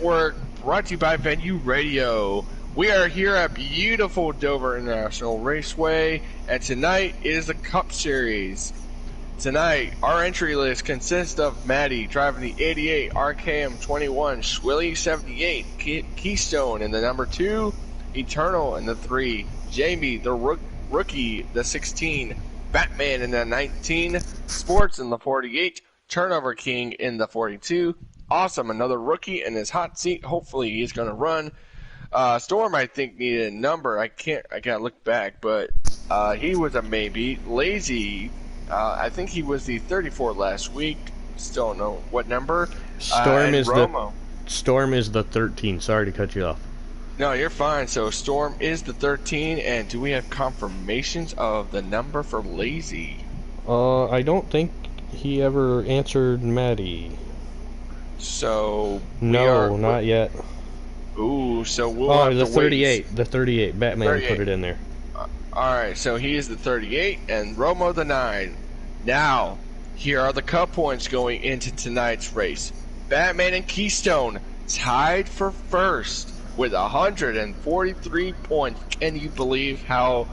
Network, brought to you by Venue Radio. We are here at beautiful Dover International Raceway, and tonight is the Cup Series. Tonight, our entry list consists of Maddie driving the 88 RKM 21, Schwilly 78, Keystone in the number 2, Eternal in the 3, Jamie the rookie the 16, Batman in the 19, Sports in the 48, Turnover King in the 42, Awesome, another rookie in his hot seat. Hopefully he's going to run. Storm, I think, needed a number. I gotta look back, but he was a maybe. Lazy, I think he was the 34 last week. Still don't know what number. Storm is Romo. Storm is the 13. Sorry to cut you off. No, you're fine. So Storm is the 13, and do we have confirmations of the number for Lazy? I don't think he ever answered Maddie. So no, not yet. Ooh, so we'll have the to 38. wait. The 38. Batman 38. Put it in there. Alright, so he is the 38 and Romo the 9. Now, here are the cup points going into tonight's race. Batman and Keystone tied for first with 143 points. Can you believe how,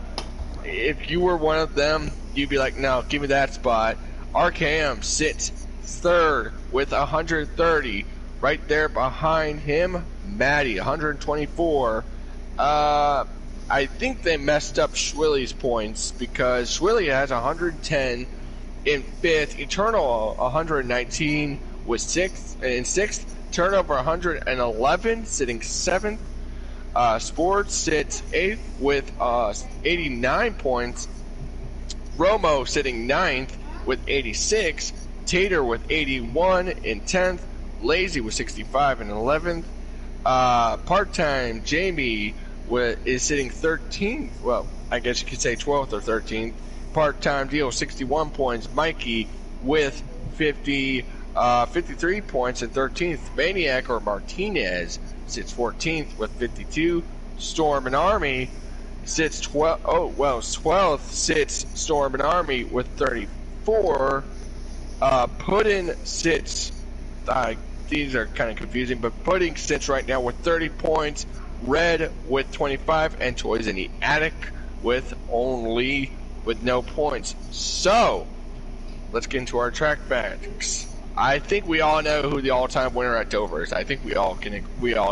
if you were one of them, you'd be like, no, give me that spot. RKM sits third with 130. Right there behind him, Maddie, 124. I think they messed up Schwilly's points because Schwilly has 110 in fifth, Eternal 119 with sixth, Turnover 111 sitting seventh, Sports sits eighth with 89 points, Romo sitting ninth with 86, Tater with 81 in 10th, Lazy with 65 in 11th, part-time Jamie is sitting 13th, well, I guess you could say 12th or 13th, part-time Deal 61 points, Mikey with 53 points and 13th, Maniac or Martinez sits 14th with 52, Storm and Army sits 12th sits Storm and Army with 34, Puddin sits, these are kind of confusing, but Pudding sits right now with 30 points, Red with 25, and Toys in the Attic with no points. So, let's get into our track facts. I think we all know who the all-time winner at Dover is. I think we all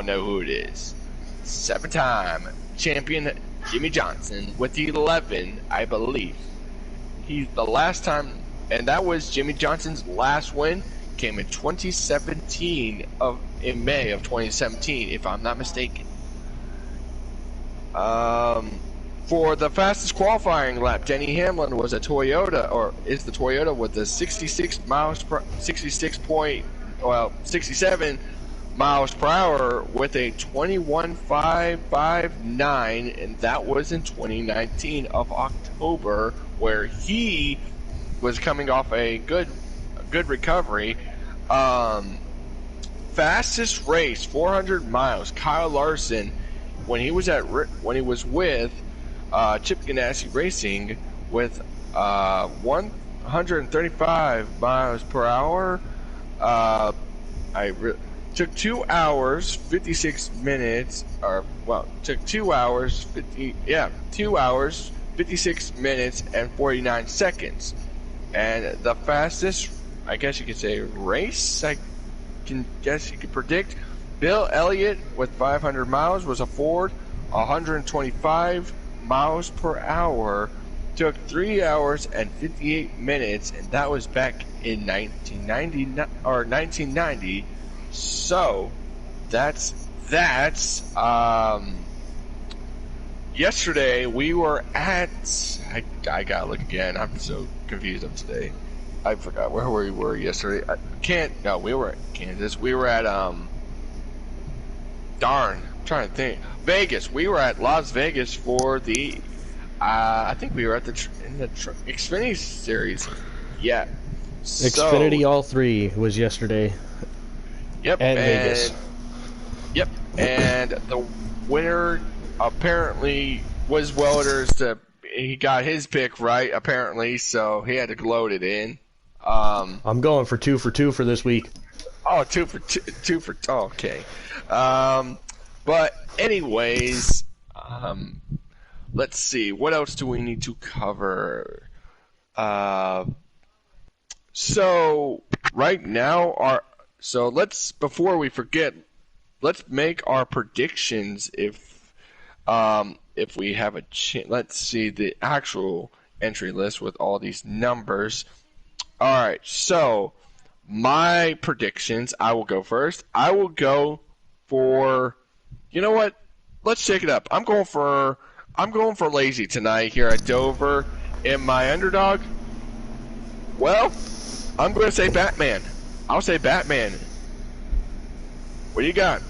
know who it is. 7-time champion Jimmy Johnson with the 11, I believe. He's the last time, and that was Jimmy Johnson's last win. Came in 2017 in May of 2017, if I'm not mistaken. For the fastest qualifying lap, Denny Hamlin was a Toyota, or is the Toyota with the 67 miles per hour with a 21.559, and that was in 2019 of October, where he was coming off a good recovery. Fastest race, 400 miles. Kyle Larson, when he was with Chip Ganassi Racing with 135 miles per hour. Took 2 hours 56 minutes, took 2 hours 56 minutes and 49 seconds. And the fastest, I guess you could say, race, I guess you could predict, Bill Elliott with 500 miles was a Ford, 125 miles per hour, took 3 hours and 58 minutes, and that was back in 1990. So that's yesterday we were at, I gotta look again, I'm so confused up today. I forgot where we were yesterday. We were at Kansas. We were at I'm trying to think. Vegas. We were at Las Vegas for the I think we were at the Xfinity series. Yeah. Xfinity all 3 was yesterday. Yep. At Vegas. Yep. And the winner apparently was Welders. He got his pick right apparently, so he had to load it in. I'm going for 2 for 2 for this week. Oh, two for. Oh, okay. But anyways, let's see. What else do we need to cover? So right now, let's before we forget, let's make our predictions if we have a chance. Let's see the actual entry list with all these numbers. All right, so my predictions. I will go first. I will go for. You know what? Let's shake it up. I'm going for lazy tonight here at Dover. And my underdog. Well, I'm going to say Batman. I'll say Batman. What do you got?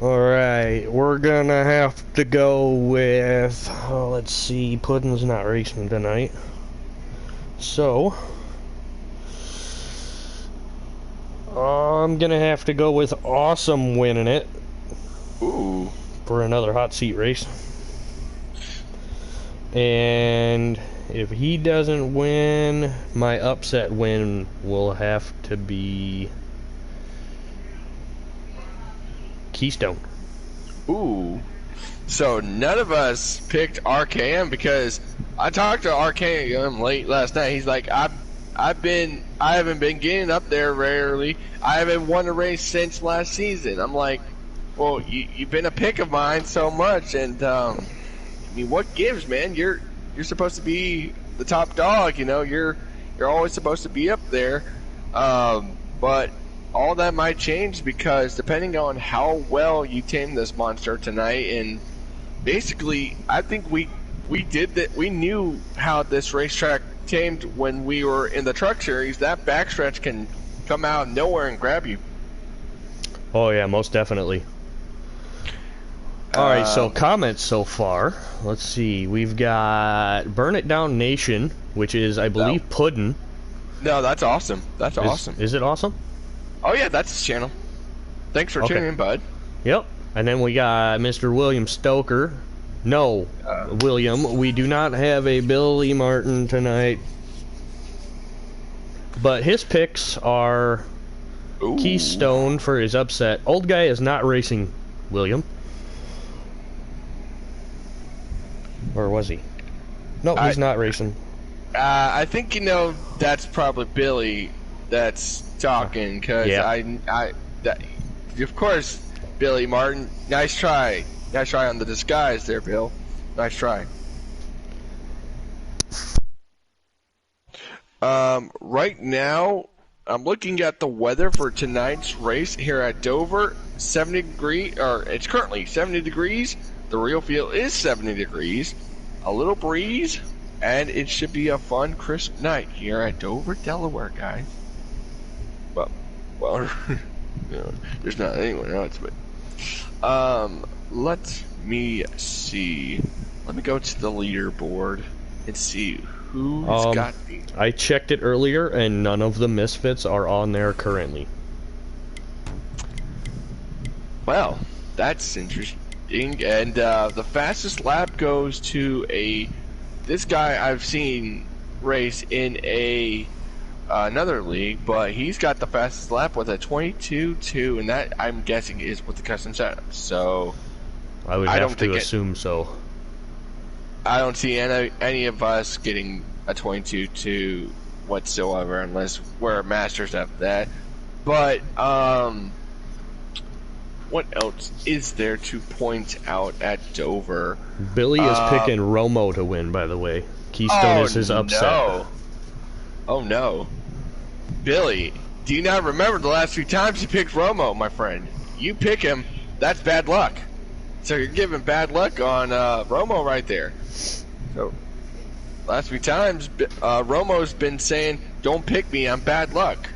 Alright, we're gonna have to go with, let's see, Puddin's not racing tonight. So, I'm gonna have to go with Awesome winning it. Ooh. For another hot seat race. And if he doesn't win, my upset win will have to be Keystone. Ooh. So none of us picked RKM because I talked to RKM late last night. He's like, I haven't been getting up there rarely. I haven't won a race since last season. I'm like, well, you've been a pick of mine so much, and I mean, what gives, man? You're supposed to be the top dog, you know. You're always supposed to be up there, but all that might change because depending on how well you tame this monster tonight, and basically, I think we did that. We knew how this racetrack tamed when we were in the truck series. That backstretch can come out of nowhere and grab you. Oh yeah, most definitely. Alright, so comments so far. Let's see. We've got Burn It Down Nation, which is, I believe, Puddin. No, that's awesome. That's awesome. Is it awesome? Oh, yeah, that's his channel. Thanks for tuning in, bud. Yep. And then we got Mr. William Stoker. No, William, we do not have a Billy Martin tonight. But his picks are Keystone for his upset. Old guy is not racing, William. Or was he? No, he's not racing. I think, you know, that's probably Billy that's talking, because of course, Billy Martin, nice try. Nice try on the disguise there, Bill. Nice try. Right now, I'm looking at the weather for tonight's race here at Dover. 70 degrees, or it's currently 70 degrees. The real feel is 70 degrees. A little breeze, and it should be a fun, crisp night here at Dover, Delaware, guys. Well, you know, there's not anyone else, but let me see. Let me go to the leaderboard and see who's got me. I checked it earlier, and none of the Misfits are on there currently. Well, that's interesting. And the fastest lap goes to this guy I've seen race in another league, but he's got the fastest lap with a 22.2, and that, I'm guessing, is with the custom setup. So I would have to assume so. I don't see any of us getting a 22.2 whatsoever unless we're masters of that. But what else is there to point out at Dover? Billy is picking Romo to win, by the way. Keystone is his upset. No. Oh no. Billy, do you not remember the last few times you picked Romo, my friend? You pick him, that's bad luck. So you're giving bad luck on Romo right there. So, last few times, Romo's been saying, don't pick me, I'm bad luck.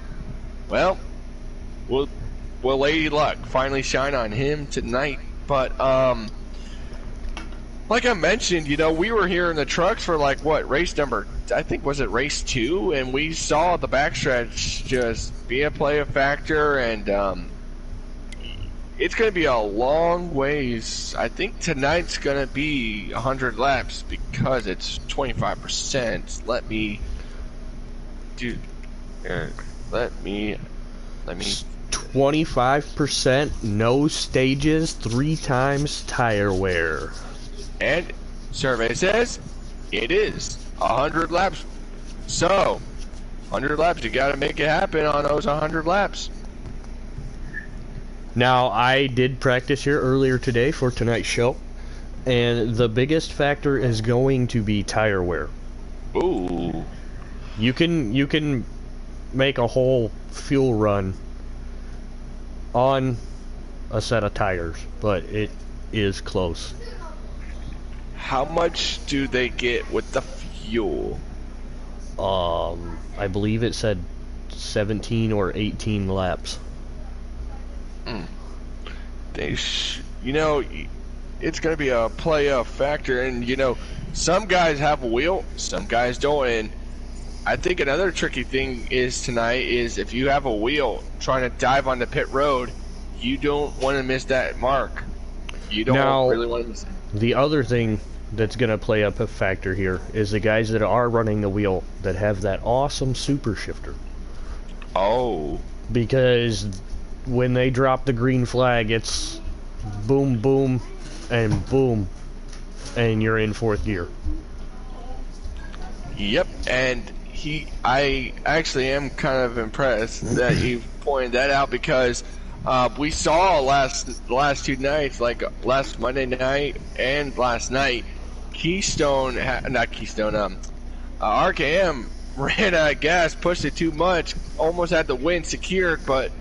Well, will Lady Luck finally shine on him tonight? But, like I mentioned, you know, we were here in the trucks for like, what, race number, I think, was it race 2? And we saw the backstretch just be a play factor, and it's going to be a long ways. I think tonight's going to be 100 laps because it's 25%. Let me Let me. 25%, no stages, 3 times tire wear. And survey says it is 100 laps. So, 100 laps, you got to make it happen on those 100 laps. Now, I did practice here earlier today for tonight's show, and the biggest factor is going to be tire wear. Ooh. You can make a whole fuel run on a set of tires, but it is close. How much do they get with the fuel? I believe it said 17 or 18 laps. You know, it's going to be a playoff factor, and you know, some guys have a wheel, some guys don't. And I think another tricky thing is tonight is if you have a wheel trying to dive on the pit road, you don't want to miss that mark. You don't really want to miss it. The other thing that's going to play up a factor here is the guys that are running the wheel that have that awesome super shifter. Oh. Because when they drop the green flag, it's boom, boom, and boom, and you're in 4th gear. Yep, and I actually am kind of impressed that you pointed that out, because we saw the last 2 nights, like last Monday night and last night, RKM ran out of gas, pushed it too much, almost had the win secured, but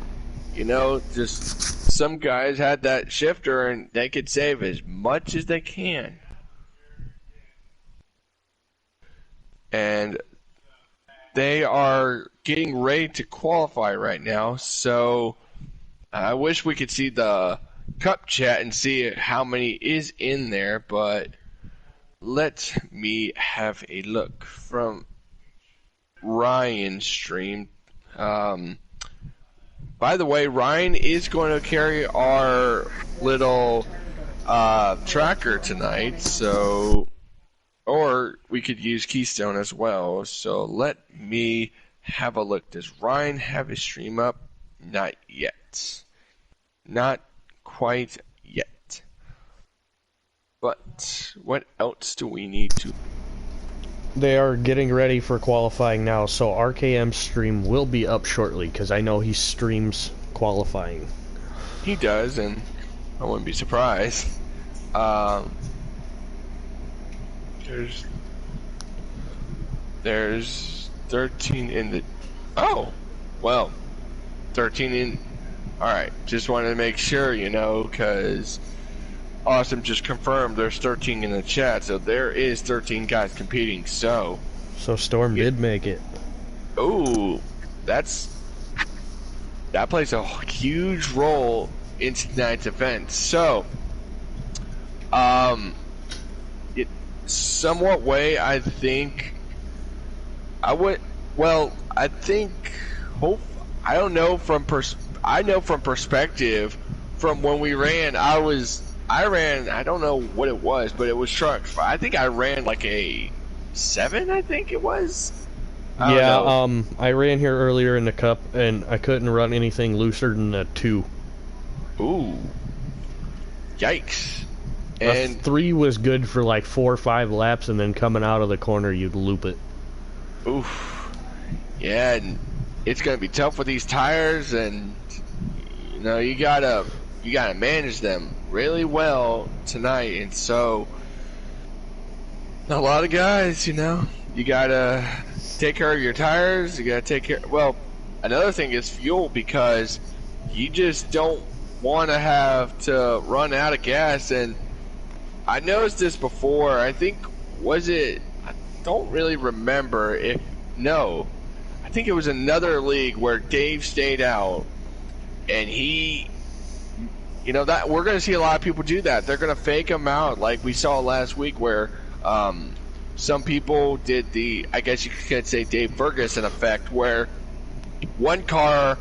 you know, just some guys had that shifter and they could save as much as they can. And they are getting ready to qualify right now, so I wish we could see the cup chat and see how many is in there, but let me have a look from Ryan's stream. By the way, Ryan is going to carry our little tracker tonight, so, or we could use Keystone as well. So let me have a look. Does Ryan have his stream up? Not yet. Not quite yet. But what else do we need to? They are getting ready for qualifying now, so RKM's stream will be up shortly, because I know he streams qualifying. He does, and I wouldn't be surprised. There's 13 in the... Oh! Well, 13 in... Alright, just wanted to make sure, you know, because Awesome just confirmed there's 13 in the chat, so there is 13 guys competing, so... So Storm did make it. Ooh, that plays a huge role in tonight's event. So, it somewhat way, I think, I don't know I know from perspective, from when we ran, I ran, I don't know what it was, but it was trucks. I think I ran like a 7, I think it was. I ran here earlier in the cup, and I couldn't run anything looser than a 2. Ooh. Yikes. And a 3 was good for like 4 or 5 laps, and then coming out of the corner, you'd loop it. Oof. Yeah, and it's going to be tough with these tires, and you know, you gotta manage them really well tonight. And so a lot of guys, you know, you gotta take care of your tires, you gotta take care. Well, another thing is fuel, because you just don't want to have to run out of gas. And I noticed this before, I think, I don't really remember I think it was another league where Dave stayed out, and he, you know, that we're going to see a lot of people do that. They're going to fake them out, like we saw last week, where some people did I guess you could say Dave Ferguson effect, where one car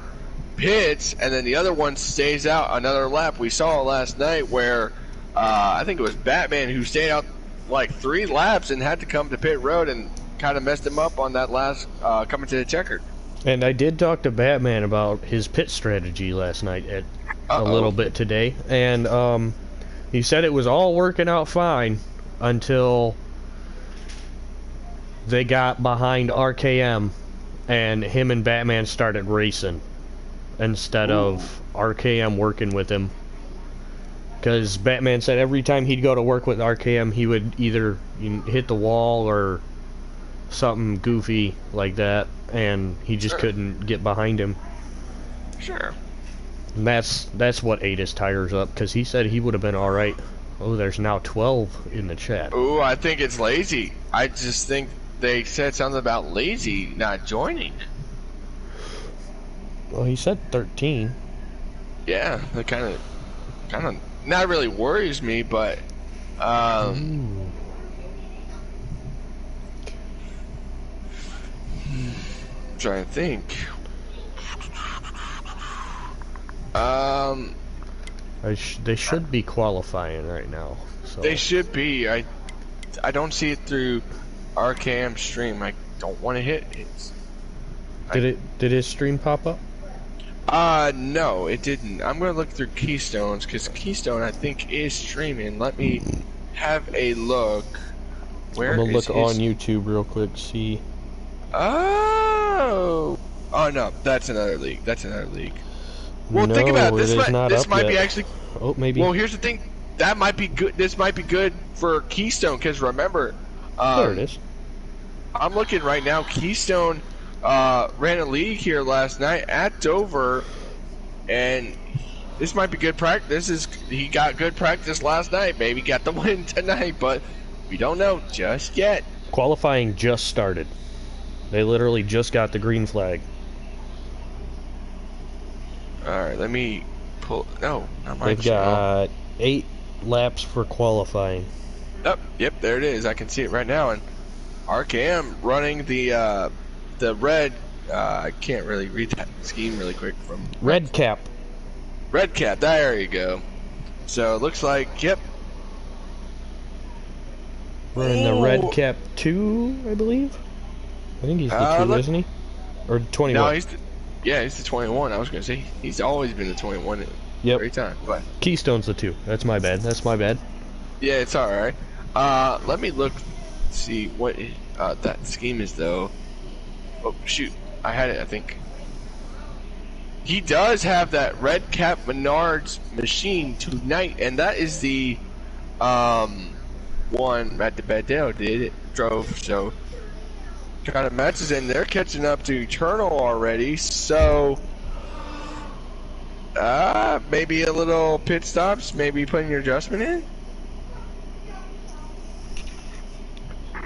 pits and then the other one stays out another lap. We saw it last night where I think it was Batman who stayed out like 3 laps and had to come to pit road and kind of messed him up on that last coming to the checkered. And I did talk to Batman about his pit strategy last night at a little bit today, and he said it was all working out fine until they got behind RKM and him and Batman started racing instead of RKM working with him. Because Batman said every time he'd go to work with RKM, he would either hit the wall or something goofy like that, and he just couldn't get behind him. Sure. And that's what ate his tires up, because he said he would have been alright. Oh, there's now 12 in the chat. Ooh, I think it's lazy. I just think they said something about lazy not joining. Well, he said 13. Yeah, that kind of not really worries me, but trying to think. They should be qualifying right now. So. They should be. I don't see it through RKM stream. I don't want to hit it. Did his stream pop up? No, it didn't. I'm gonna look through Keystones because Keystone I think is streaming. Let me have a look. Where I'm gonna is look on YouTube real quick. See. Oh no, that's another league. Well, no, think about it. This might yet. be actually. Oh, maybe. Well, here's the thing. That might be good. This might be good for Keystone because remember, there it is. I'm looking right now. Keystone ran a league here last night at Dover, and this might be good practice. He got good practice last night. Maybe got the win tonight, but we don't know just yet. Qualifying just started. They literally just got the green flag. All right, let me pull. No, not my They've got 8 laps for qualifying. Oh, yep, there it is. I can see it right now. And RKM running the red. I can't really read that scheme really quick from Red cap. Red cap. There you go. So it looks like yep. We're in the red cap 2, I believe. I think he's the 2, isn't he? Or 21. No, he's the 21. I was gonna say he's always been the 21 every time. But Keystone's the 2. That's my bad. yeah, it's all right. Let me look, see what that scheme is though. Oh shoot, I had it. I think he does have that red cap Menards machine tonight, and that is the one Matt DeBedell drove. So kind of matches, and they're catching up to Eternal already. So maybe a little pit stops, maybe putting your adjustment in.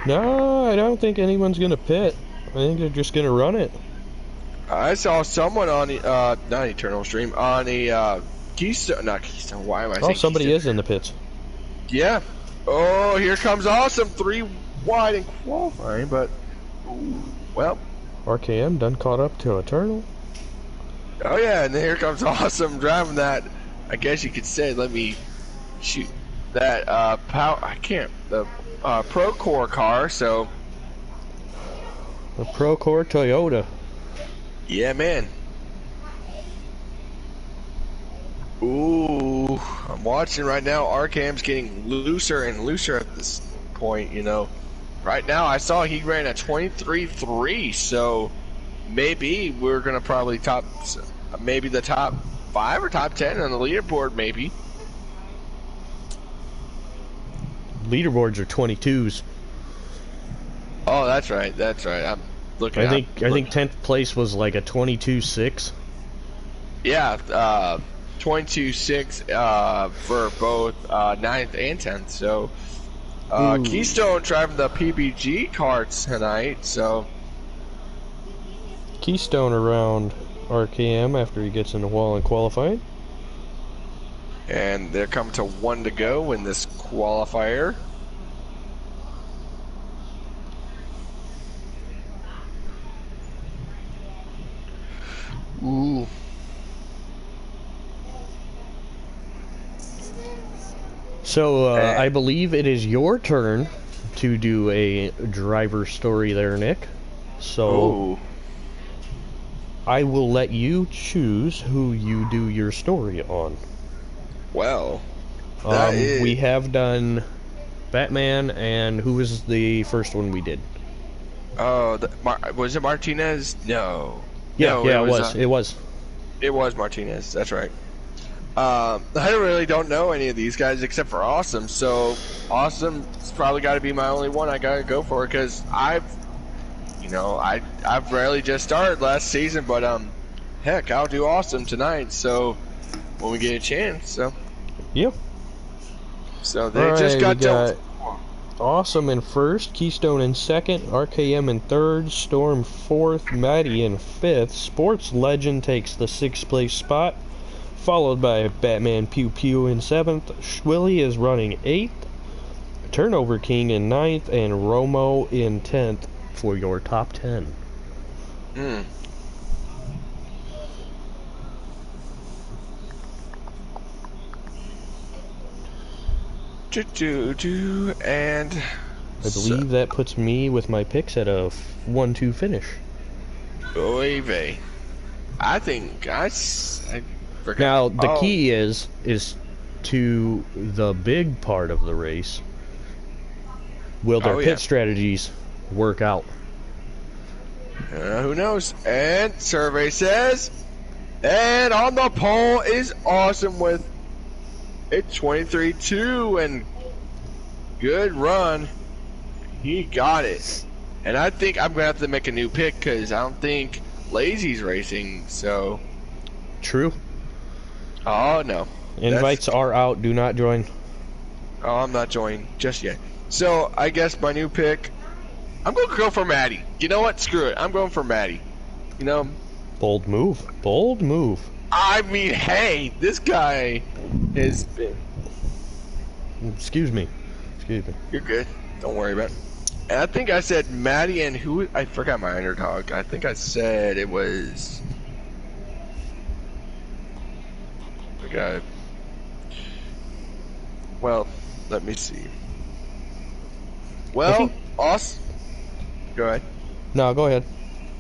No, I don't think anyone's gonna pit. I think they're just gonna run it. I saw someone on the not Eternal stream on the Keystone, not Keystone. Why am I saying somebody Keystone? is in the pits. Yeah. Oh, here comes Awesome 3 wide in qualifying, but well. RKM done caught up to Eternal. Oh yeah, and then here comes Awesome driving that. I guess you could say. Let me shoot that power. I can't the Procore car. So the Procore Toyota. Yeah, man. Ooh, I'm watching right now. RKM's getting looser and looser at this point, you know. Right now, I saw he ran a 23.3, so maybe we're going to probably maybe the top 5 or top 10 on the leaderboard, maybe. Leaderboards are 22s. Oh, that's right. I'm looking. I think 10th place was like a 22.6. Yeah, 22.6 for both 9th and 10th. So Keystone driving the PBG carts tonight. So Keystone around RKM after he gets in the wall in qualifying. And they're coming to 1 to go in this qualifier. Ooh. So, I believe it is your turn to do a driver story there, Nick. So, I will let you choose who you do your story on. Well, that is... We have done Batman, and who was the first one we did? Oh, was it Martinez? No. Yeah, No, yeah, it was. It was Martinez. That's right. I really don't know any of these guys except for Awesome. So Awesome's probably got to be my only one I gotta go for because I've rarely just started last season, but heck, I'll do Awesome tonight. So when we get a chance, so Yep. So they just got done. Awesome in first, Keystone in second, RKM in third, Storm fourth, Maddie in fifth, Sports Legend takes the sixth place spot, followed by Batman Pew Pew in seventh, Schwilly is running eighth, Turnover King in ninth, and Romo in 10th for your top 10. Hmm. And I believe that puts me with my picks at a 1-2 finish. Oy vey. I think I forgot. Now the key is to the big part of the race. Will their pit strategies work out? Who knows? And survey says, and on the pole is Awesome with a 23-2 and good run. He got it. And I think I'm going to have to make a new pick because I don't think Lazy's racing, so. True. Oh, no. Invites are out. Do not join. Oh, I'm not joining just yet. So, I guess my new pick, I'm going to go for Maddie. You know what? Screw it. I'm going for Maddie. You know? Bold move. Bold move. I mean, hey, this guy has been... Excuse me. Excuse me. You're good. Don't worry about it. And I think I said Maddie and who... I forgot my underdog. I think I said it was... Okay. Well, let me see. Well, Awesome... Go ahead. No, go ahead.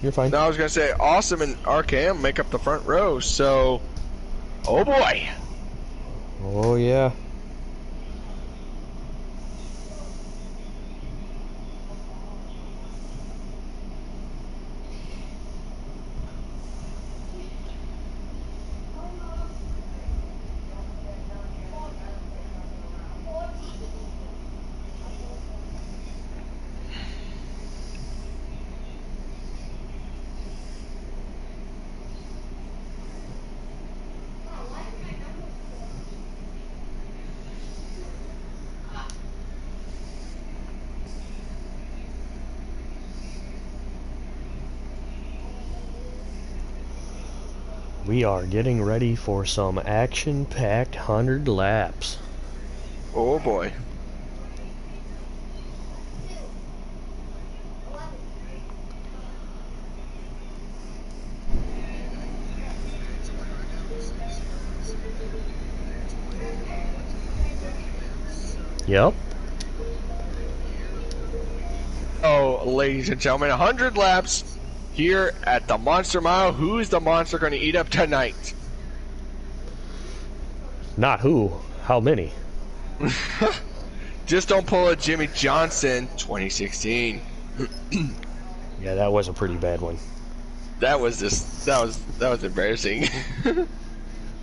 You're fine. No, I was going to say Awesome and RKM make up the front row, so... Oh, boy. Oh, yeah. We are getting ready for some action-packed 100 laps. Oh boy. Yep. Oh, ladies and gentlemen, 100 laps here at the Monster Mile. Who is the monster going to eat up tonight? Not who. How many? Just don't pull a Jimmy Johnson 2016. Yeah, that was a pretty bad one. That was embarrassing.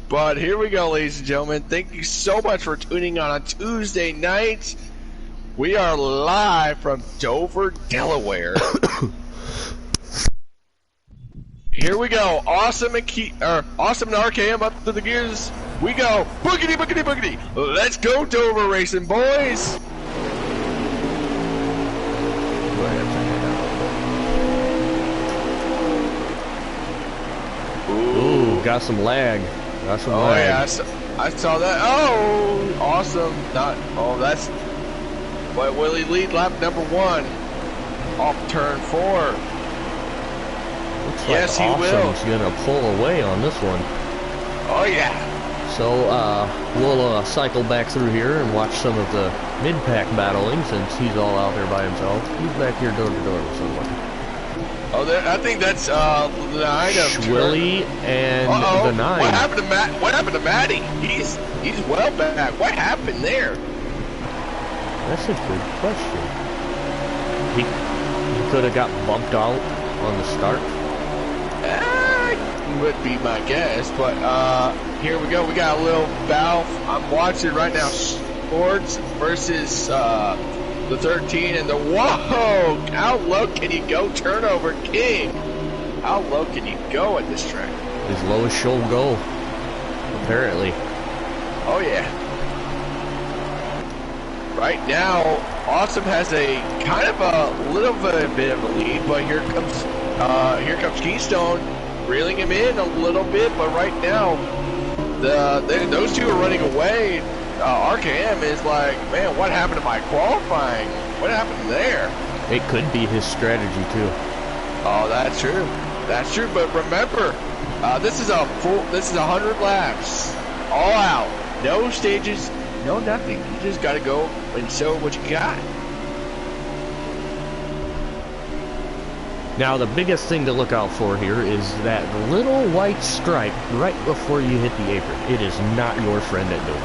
But here we go, ladies and gentlemen. Thank you so much for tuning on Tuesday night. We are live from Dover, Delaware. Here we go. Awesome and RKM up to the gears. We go. Boogity, boogity, boogity. Let's go, Dover racing, boys. Ooh, got some lag. Got some lag. Yeah, I saw that. Oh, awesome. That's... But will he lead lap number 1? Off turn 4. Looks yes, like he will. Awesome's gonna pull away on this one. Oh yeah. So we'll cycle back through here and watch some of the mid-pack battling since he's all out there by himself. He's back here door to door with someone. Oh, I think that's the 9 of Schwilly and the 9. What happened to Matt? What happened to Matty? He's well back. What happened there? That's a good question. He could have got bumped out on the start. Would be my guess, but here we go. We got a little battle. I'm watching right now. Sports versus the 13 and the whoa! How low can you go? Turnover king. How low can you go at this track? As low as she'll go, apparently. Oh yeah. Right now, Awesome has a kind of a little bit of a lead, but here comes Keystone, reeling him in a little bit. But right now, those two are running away. RKM is like, man, what happened to my qualifying? What happened there? It could be his strategy too. Oh, that's true. That's true. But remember, this is 100 laps, all out, no stages, no nothing. You just got to go and show what you got. Now, the biggest thing to look out for here is that little white stripe right before you hit the apron. It is not your friend at doing.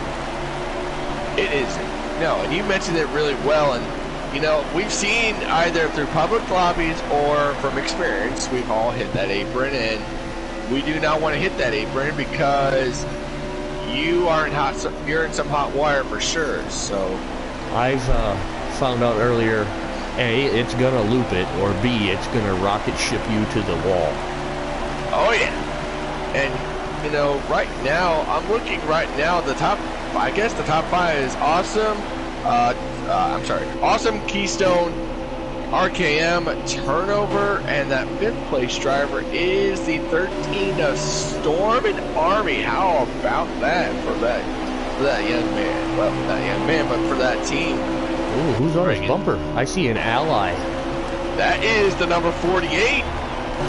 It isn't. No, and you mentioned it really well. And, you know, we've seen either through public lobbies or from experience, we've all hit that apron. And we do not want to hit that apron because you're in some hot wire for sure. So I've found out earlier, A, it's gonna loop it, or B, it's gonna rocket ship you to the wall. Oh yeah. And you know, right now I'm looking right now, I guess the top 5 is Awesome, Awesome, Keystone, RKM, Turnover, and that 5th place driver is the 13 of Storm and Army. How about that for that young man? Well, not young man, but for that team. Ooh, who's on his bumper? I see an ally. That is the number 48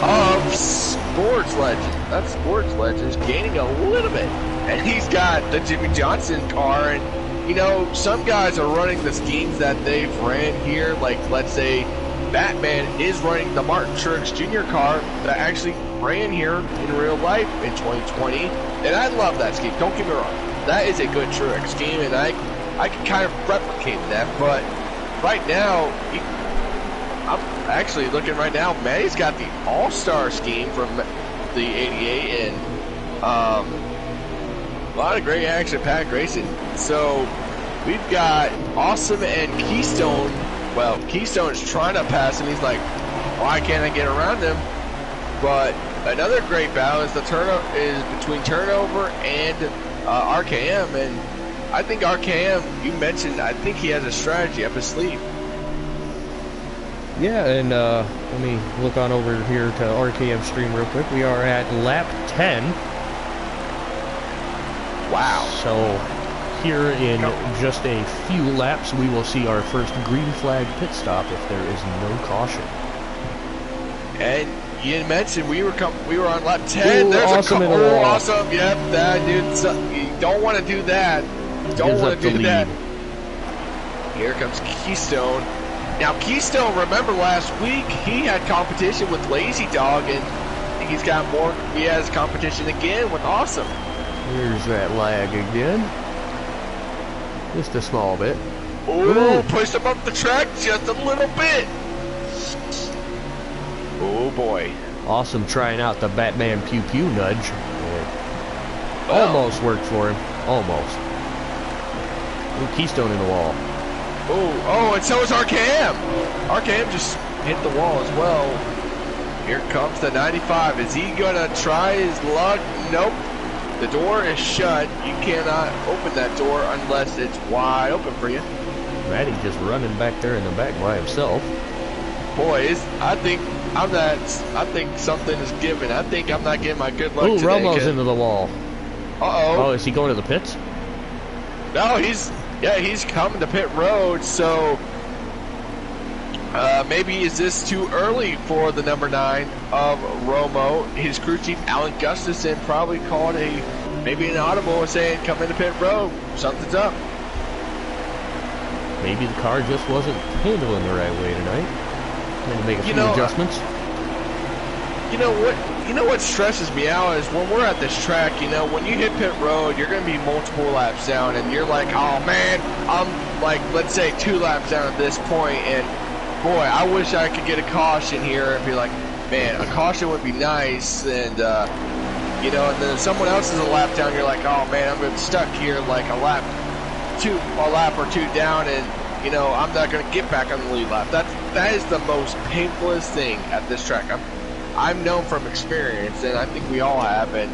of Sports Legend. That Sports Legend is gaining a little bit. And he's got the Jimmy Johnson car. And, you know, some guys are running the schemes that they've ran here. Like, let's say Batman is running the Martin Truex Jr. car that actually ran here in real life in 2020. And I love that scheme. Don't get me wrong. That is a good Truex scheme. And I can kind of replicate that, but right now, I'm actually looking right now, Matty's got the All-Star scheme from the 88, and a lot of great action-packed racing. So we've got Awesome and Keystone. Well, Keystone is trying to pass him. He's like, why can't I get around him? But another great battle is between Turnover and RKM, and I think RKM, you mentioned, I think he has a strategy up his sleeve. Yeah, and let me look on over here to RKM stream real quick. We are at lap 10. Wow. So here in just a few laps, we will see our first green flag pit stop if there is no caution. And you mentioned we were on lap 10. Ooh, there's Awesome Awesome. Yep, that dude. You don't want to do that. Don't want to do that. Here comes Keystone. Now Keystone, remember last week he had competition with Lazy Dog, and he has competition again with Awesome. Here's that lag again. Just a small bit. Ooh, pushed him up the track just a little bit. Oh boy. Awesome trying out the Batman Pew Pew nudge. Almost worked for him. Almost. Ooh, Keystone in the wall. Oh, and so is RKM. RKM just hit the wall as well. Here comes the 95. Is he gonna try his luck? Nope. The door is shut. You cannot open that door unless it's wide open for you. Matty just running back there in the back by himself. Boy, I think something is given. I think I'm not getting my good luck today. Romo's into the wall. Uh-oh. Oh, is he going to the pits? No, he's coming to pit road, so maybe is this too early for the number 9 of Romo? His crew chief, Alan Gustafson, probably called maybe an audible saying, come into pit road, something's up. Maybe the car just wasn't handling the right way tonight. Had to make a few adjustments. You know what? You know what stresses me out is when we're at this track. You know, when you hit pit road, you're going to be multiple laps down, and you're like, oh man, I'm like, let's say 2 laps down at this point, and boy, I wish I could get a caution here and be like, man, a caution would be nice, and you know, and then if someone else is a lap down, you're like, oh man, I'm gonna be stuck here like a lap or two down, and you know, I'm not gonna get back on the lead lap. That is the most painfulest thing at this track. I'm known from experience, and I think we all have, and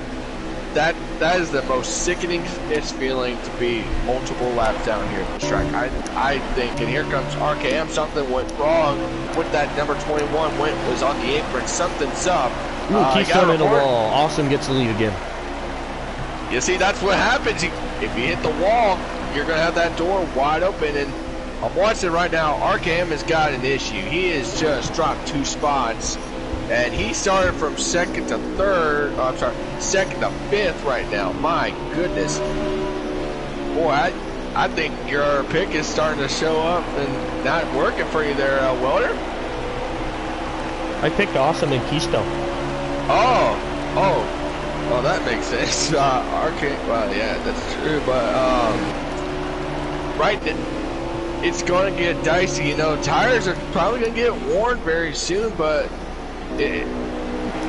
that is the most sickeningest feeling to be multiple laps down here at this track. I think, and here comes RKM. Something went wrong with that number 21. Was on the apron. Something's up. Ooh, Keystone in the wall. Awesome gets the lead again. You see, that's what happens. If you hit the wall, you're gonna have that door wide open. And I'm watching right now. RKM has got an issue. He has just dropped 2 spots. And he started from 2nd to 3rd, oh, I'm sorry, 2nd to 5th right now. My goodness. Boy, I think your pick is starting to show up and not working for you there, Welder. I picked Awesome and Keystone. Oh, that makes sense. Well, yeah, that's true, but, right, it's going to get dicey. You know, tires are probably going to get worn very soon, but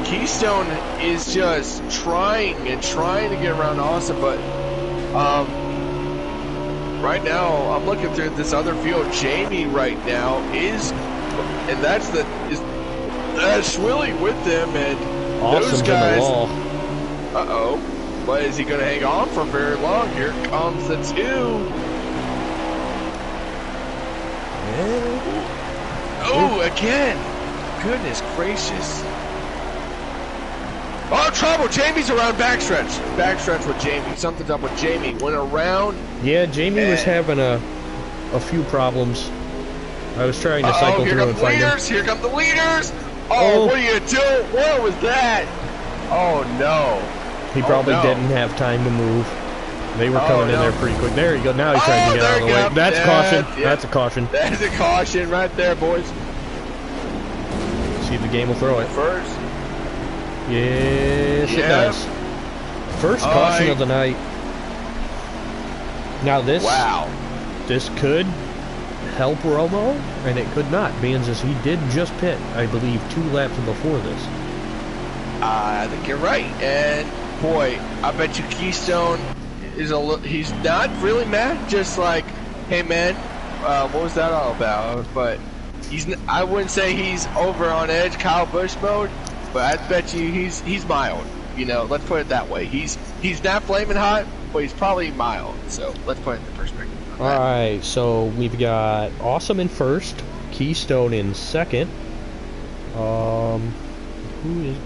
Keystone is just trying to get around Awesome, but right now I'm looking through this other field. Jamie right now is Schwilly with them, and Awesome's those guys. in the wall. Uh-oh, but is he going to hang on for very long? Here comes the 2. Oh, again. Goodness gracious. Oh, trouble. Jamie's around backstretch. Backstretch with Jamie. Something's up with Jamie. Went around. Yeah, Jamie was having a few problems. I was trying to cycle through and find him. Here come the leaders. Oh, what are you doing? What was that? Oh, no. He probably didn't have time to move. They were coming in there pretty quick. There you go. Now he's trying to get out of the way. That's a caution. Yeah. That's a caution. That's a caution right there, boys. See if the game will throw it. First. Yes, it does. First caution of the night. Now this could help Romo, and it could not, being as he did just pit, I believe, 2 laps before this. I think you're right, and boy, I bet you Keystone he's not really mad, just like, hey man, what was that all about? But I wouldn't say he's over on edge, Kyle Busch mode, but I bet you he's mild. You know, let's put it that way. He's not flaming hot, but he's probably mild. So let's put it in perspective. All right, so we've got Awesome in first, Keystone in second. Who is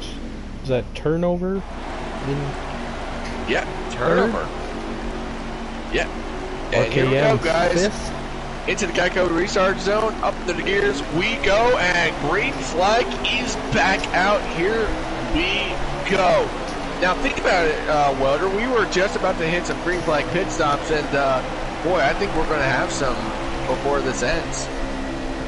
that? Turnover? Yeah, turnover. Yeah. And here we go, guys. Fifth. Into the Geico restart zone, up to the gears we go, and green flag is back out. Here we go. Now think about it, Welder. We were just about to hit some green flag pit stops, and boy, I think we're going to have some before this ends.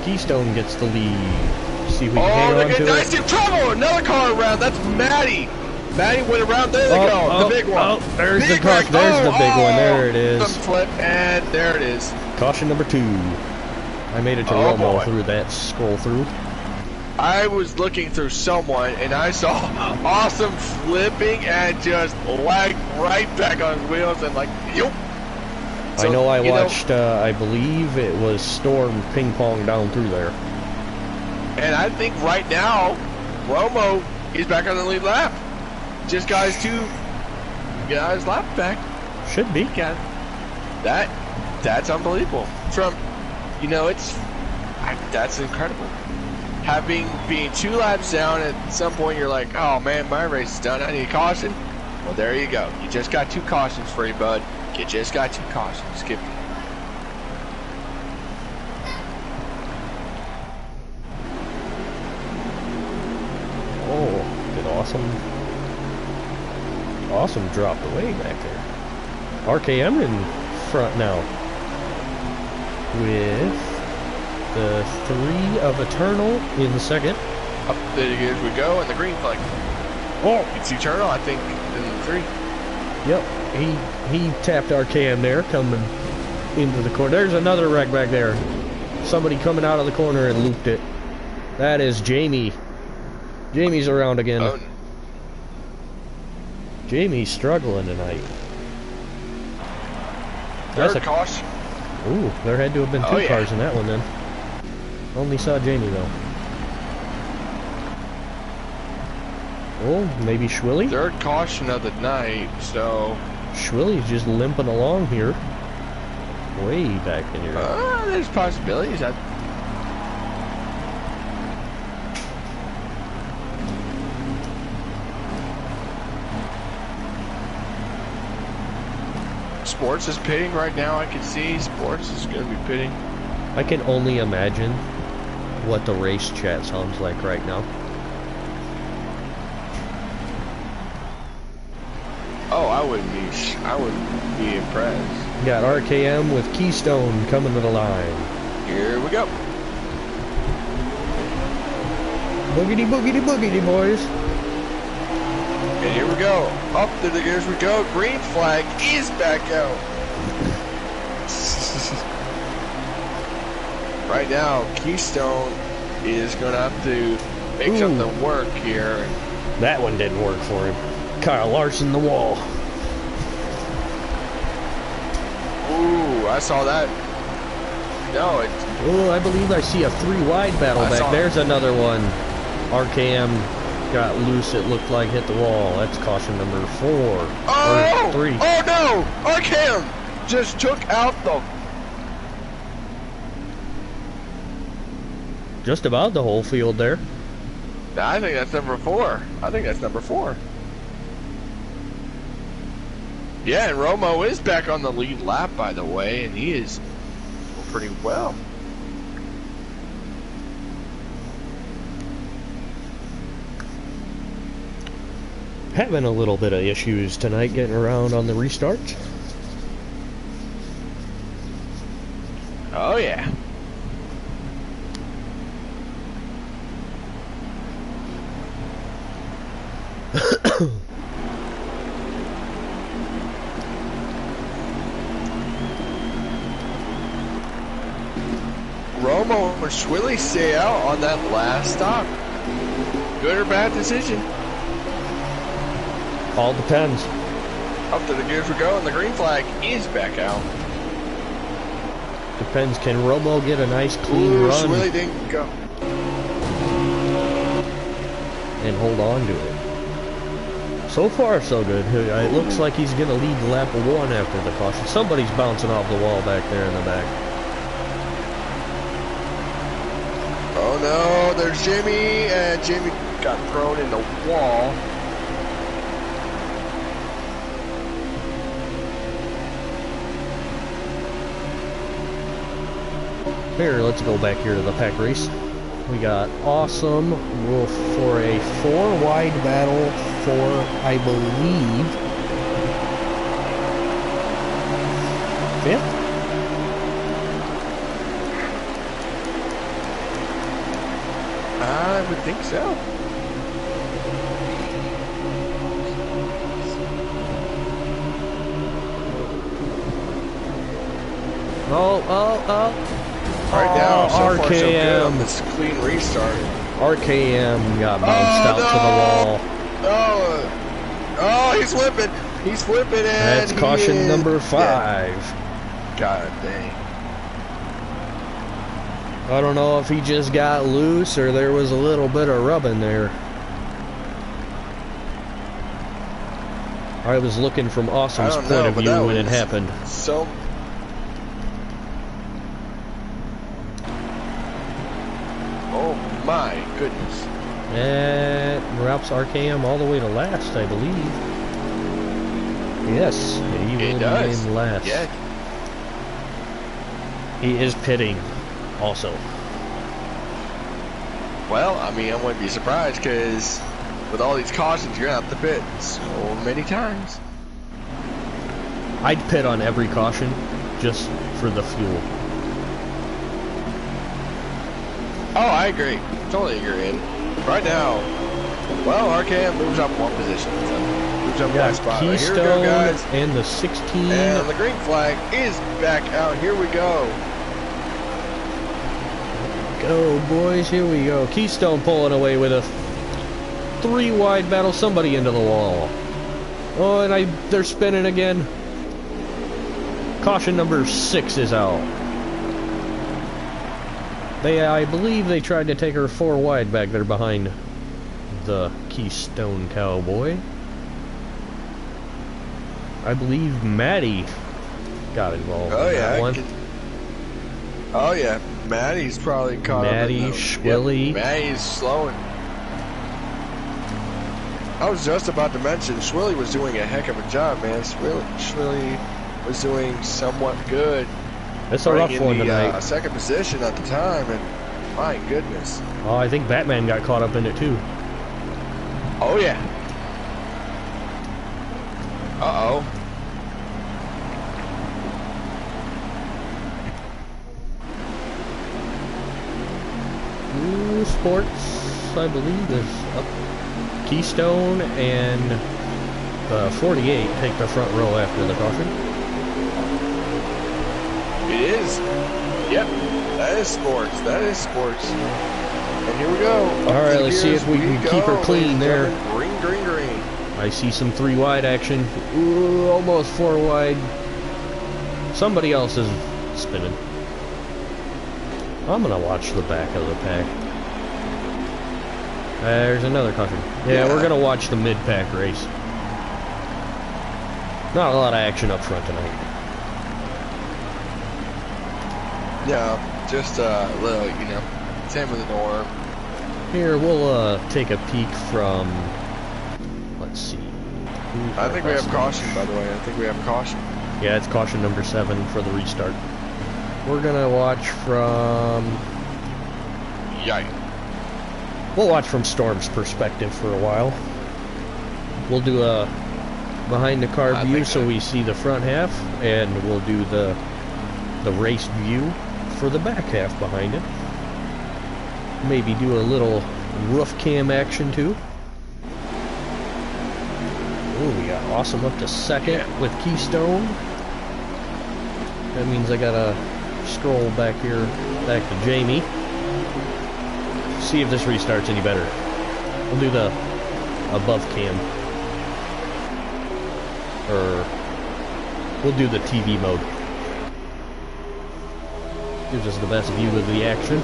Keystone gets the lead. See if we can hang on to it. Nice trouble! Another car around. That's Maddie. Maddie went around. There they go. The big one. Oh, there's the caution. There's the big one. There it is. Flip, and there it is. Caution number 2. I made it to Romo through that scroll through. I was looking through someone, and I saw Awesome flipping and just lagged right back on his wheels and like, yup. So, I know I watched, I believe it was Storm ping pong down through there. And I think right now, Romo is back on the lead lap. Just got his 2 guys lap back. Should be. Yeah. That's unbelievable. From, you know, that's incredible. Being 2 laps down, at some point you're like, oh man, my race is done. I need a caution. Well, there you go. You just got 2 cautions for you, bud. You just got 2 cautions. Skip. Oh, did Awesome dropped away back there. RKM in front now with the 3 of Eternal in second. Up the gears we go, and the green flag. Oh, It's eternal, I think, in 3. yep. He tapped RKM there, coming into the corner. There's another wreck back there. Somebody coming out of the corner and looped it. That is Jamie. Jamie's around again. Oh. Jamie's struggling tonight. That's Third caution. Ooh, there had to have been 2 cars in that one then. Only saw Jamie though. Oh, maybe Schwilly? Third caution of the night, so... Schwilly's just limping along here. Way back in here. There's possibilities. Sports is pitting right now, I can see. Sports is going to be pitting. I can only imagine what the race chat sounds like right now. Oh, I wouldn't be impressed. Got RKM with Keystone coming to the line. Here we go. Boogity, boogity, boogity, boys. And here we go. Up to the gears we go. Green flag is back out. Right now, Keystone is going to have to make something work here. That one didn't work for him. Kyle Larson the wall. Ooh, I saw that. No, it. Oh, I believe I see a 3 wide battle back. There's another one. RKM got loose, it looked like, hit the wall. That's caution number 4. Oh! Or 3. Oh no! RKM just took out the... Just about the whole field there. I think that's number 4. I think that's number 4. Yeah, and Romo is back on the lead lap, by the way, and he is pretty well. Having a little bit of issues tonight getting around on the restarts. Oh, yeah. Romo or Schwilly stay out on that last stop. Good or bad decision? All depends. Up to the gears we go, and the green flag is back out. Depends. Can Romo get a nice clean run? Schwilly didn't go. And hold on to it. So far, so good. It looks like he's going to lead lap 1 after the caution. Somebody's bouncing off the wall back there in the back. Oh no, there's Jimmy, and Jimmy got thrown in the wall. Here, let's go back here to the pack race. We got Awesome for a 4 wide battle for, I believe, 5th? I would think so. Oh. Right now, so RKM. far so good on this clean restart. RKM got bounced out to the wall. Oh, he's flipping. He's flipping, and that's caution number 5. Yeah. God dang. I don't know if he just got loose or there was a little bit of rubbing there. I was looking from Awesome's point of view when it happened. So. Oh my goodness. That drops RKM all the way to last, I believe. Yes, he will be in last. Yeah. He is pitting also. Well, I mean, I wouldn't be surprised because with all these cautions, you're going to have to pit so many times. I'd pit on every caution just for the fuel. Oh, I agree. Totally agree. right now, well, RKM moves up one position. So moves up one spot. But Keystone here we go, guys. and the 16. And the green flag is back out. Here we go. Go, boys. Here we go. Keystone pulling away with a 3-wide battle. Somebody into the wall. Oh, and they're spinning again. Caution number 6 is out. I believe they tried to take her 4 wide back there behind the Keystone Cowboy. I believe Maddie got involved in that one. Oh yeah, Maddie's probably caught Maddie, up. Schwilly. Yep, Maddie's slowing. I was just about to mention, Schwilly was doing a heck of a job, man. Schwilly was doing somewhat good. It's a rough one tonight. Second position at the time, and my goodness. Oh, I think Batman got caught up in it too. Oh yeah. Uh-oh. Ooh, Sports, I believe, is up. Keystone and 48 take the front row after the caution. It is. Yep. That is Sports. That is Sports. And here we go. Alright, let's see if we can keep her clean there. Green, green, green. I see some 3-wide action. Ooh, almost 4 wide. Somebody else is spinning. I'm gonna watch the back of the pack. There's another caution. Yeah, we're gonna watch the mid-pack race. Not a lot of action up front tonight. Yeah, just a little, you know, same with the norm. Here, we'll take a peek from, let's see. I think we have caution, by the way. I think we have caution. Yeah, it's caution number 7 for the restart. We're gonna watch from... Yikes. We'll watch from Storm's perspective for a while. We'll do a behind-the-car view so we see the front half, and we'll do the race view for the back half behind it. Maybe do a little roof cam action too. Oh, we got Awesome up to second with Keystone. That means I gotta scroll back here, back to Jamie. See if this restarts any better. We'll do the above cam. Or we'll do the TV mode. Gives us the best view of the action.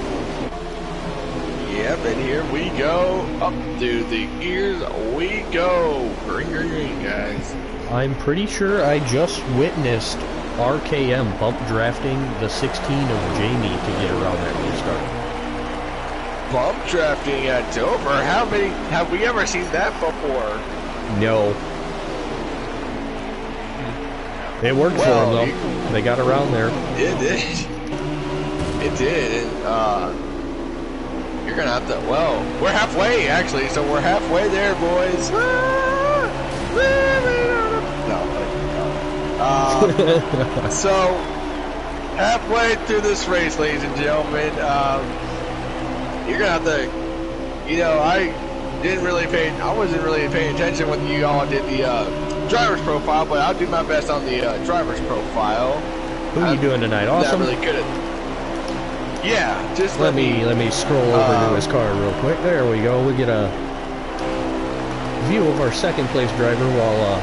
Yep, and here we go. Up to the gears we go. Green, green, green, guys. I'm pretty sure I just witnessed RKM bump drafting the 16 of Jamie to get around that restart. Bump drafting at Dover? How many have we ever seen that before? No. It worked for them though. They got around there. It did. It did. And, you're gonna have to. Well, we're halfway actually, so we're halfway there, boys. No. So halfway through this race, ladies and gentlemen, you're gonna have to. You know, I wasn't really paying attention when you all did the driver's profile, but I'll do my best on the driver's profile. Who are you doing tonight? Awesome. Not really good at. Yeah, just let me scroll over to his car real quick. There we go. We get a view of our second place driver while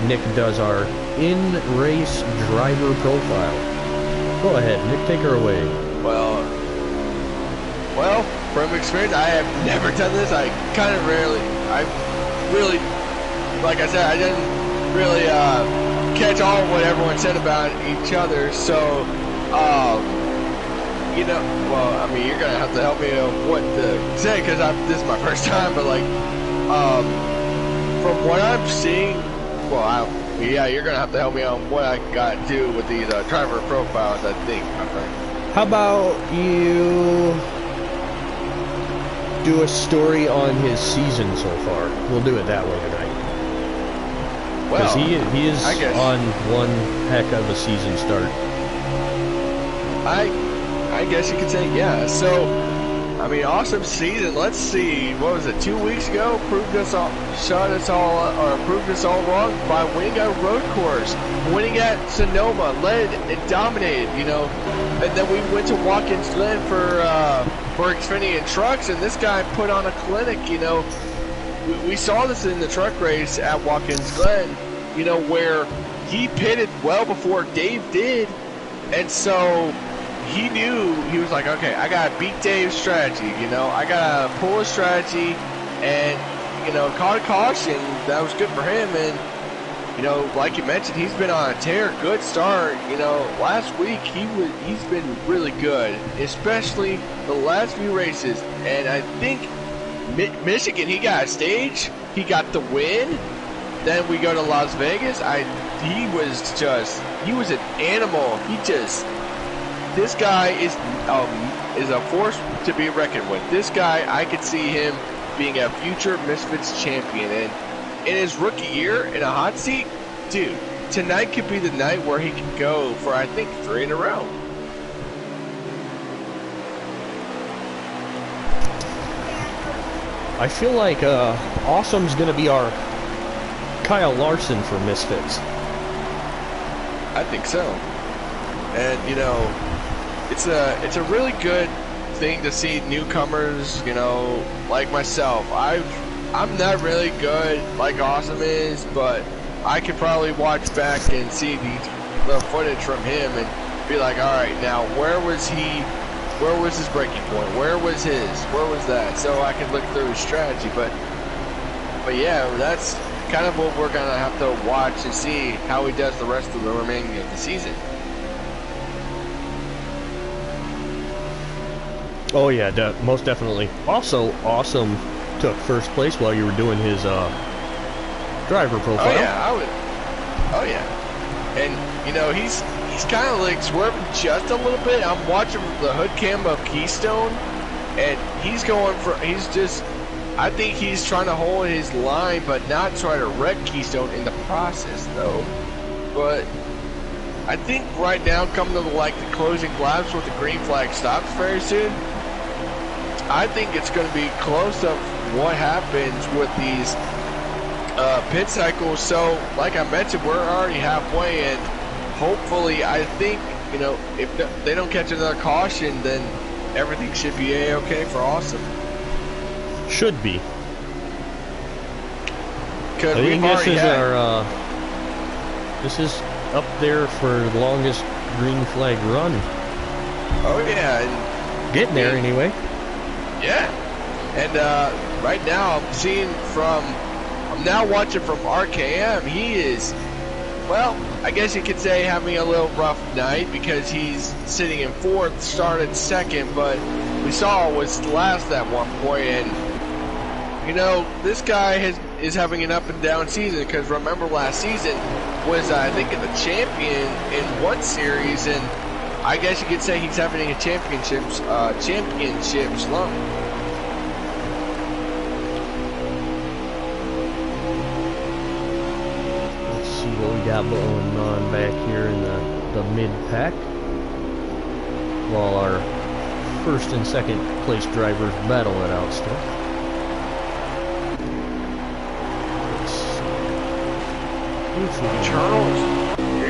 Nick does our in-race driver profile. Go ahead, Nick, take her away. Well, from experience, I have never done this. I really, like I said, I didn't really catch all of what everyone said about each other. So, you know, well, I mean, you're gonna have to help me on what to say because this is my first time. But like, from what I'm seeing, well, yeah, you're gonna have to help me on what I got to do with these driver profiles. I think, my friend. How about you do a story on his season so far? We'll do it that way tonight. Because he is on one heck of a season start. I guess you could say, yeah. So, I mean, awesome season. Let's see, what was it, 2 weeks ago? Proved us all wrong by winning a road course, winning at Sonoma, led and dominated, you know. And then we went to Watkins Glen for Xfinity and trucks, and this guy put on a clinic, you know. We saw this in the truck race at Watkins Glen, you know, where he pitted well before Dave did, and so he knew, he was like, okay, I gotta beat Dave's strategy, you know, I gotta pull his strategy, and, you know, caught a caution. That was good for him, and, you know, like you mentioned, he's been on a tear, good start, you know, last week he's been really good, especially the last few races, and I think Michigan, he got a stage, he got the win, then we go to Las Vegas, he was an animal, this guy is a force to be reckoned with. This guy, I could see him being a future Misfits champion. And in his rookie year, in a hot seat, dude, tonight could be the night where he can go for, I think, 3 in a row. I feel like Awesome's going to be our Kyle Larson for Misfits. I think so. And, you know, it's a really good thing to see newcomers, you know, like myself. I'm not really good like Awesome is, but I could probably watch back and see the footage from him and be like, all right, now where was his breaking point? Where was that? So I could look through his strategy. But yeah, that's kind of what we're gonna have to watch and see how he does the rest of the remaining of the season. Oh yeah, most definitely. Also, Awesome took first place while you were doing his driver profile. Oh yeah, Oh yeah, and you know he's kind of like swerving just a little bit. I'm watching the hood cam of Keystone, and I think he's trying to hold his line, but not try to wreck Keystone in the process though. But I think right now, coming to the closing laps with the green flag stops very soon, I think it's going to be close of what happens with these pit cycles. So, like I mentioned, we're already halfway, and hopefully, I think, you know, if they don't catch another caution, then everything should be A-okay for Awesome. Should be. Because this is up there for the longest green flag run. Oh yeah, and getting there anyway. Yeah, and right now I'm now watching from RKM. He is, well, I guess you could say having a little rough night because he's sitting in 4th, started 2nd, but we saw was last at one point, and you know, this guy is having an up and down season because remember last season was I think in the champion in one series, and I guess you could say he's having a championship slump. Let's see what we got going on back here in the mid-pack. While our first and second place drivers battle it out still.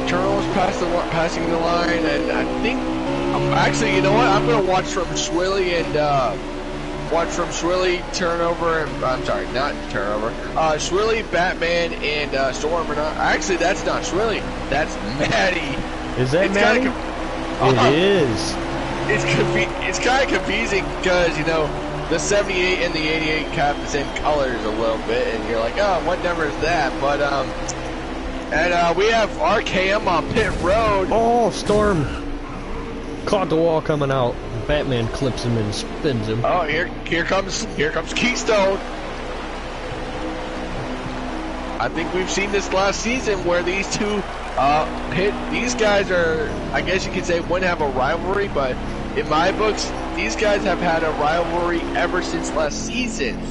Charles passing the line, and I think actually, you know what? I'm gonna watch from Swilly and turnover. And I'm sorry, not turnover. Swilly, Batman, and Storm. Actually, that's not Swilly. That's Maddie. Is that Maddie? It is. It's kind of confusing because you know the 78 and the 88 have the same colors a little bit, and you're like, oh, what number is that? But and we have RKM on pit road. Oh, Storm caught the wall coming out. Batman clips him and spins him. Oh, here comes Keystone. I think we've seen this last season where these two these guys are, I guess you could say, one have a rivalry, but in my books, these guys have had a rivalry ever since last season,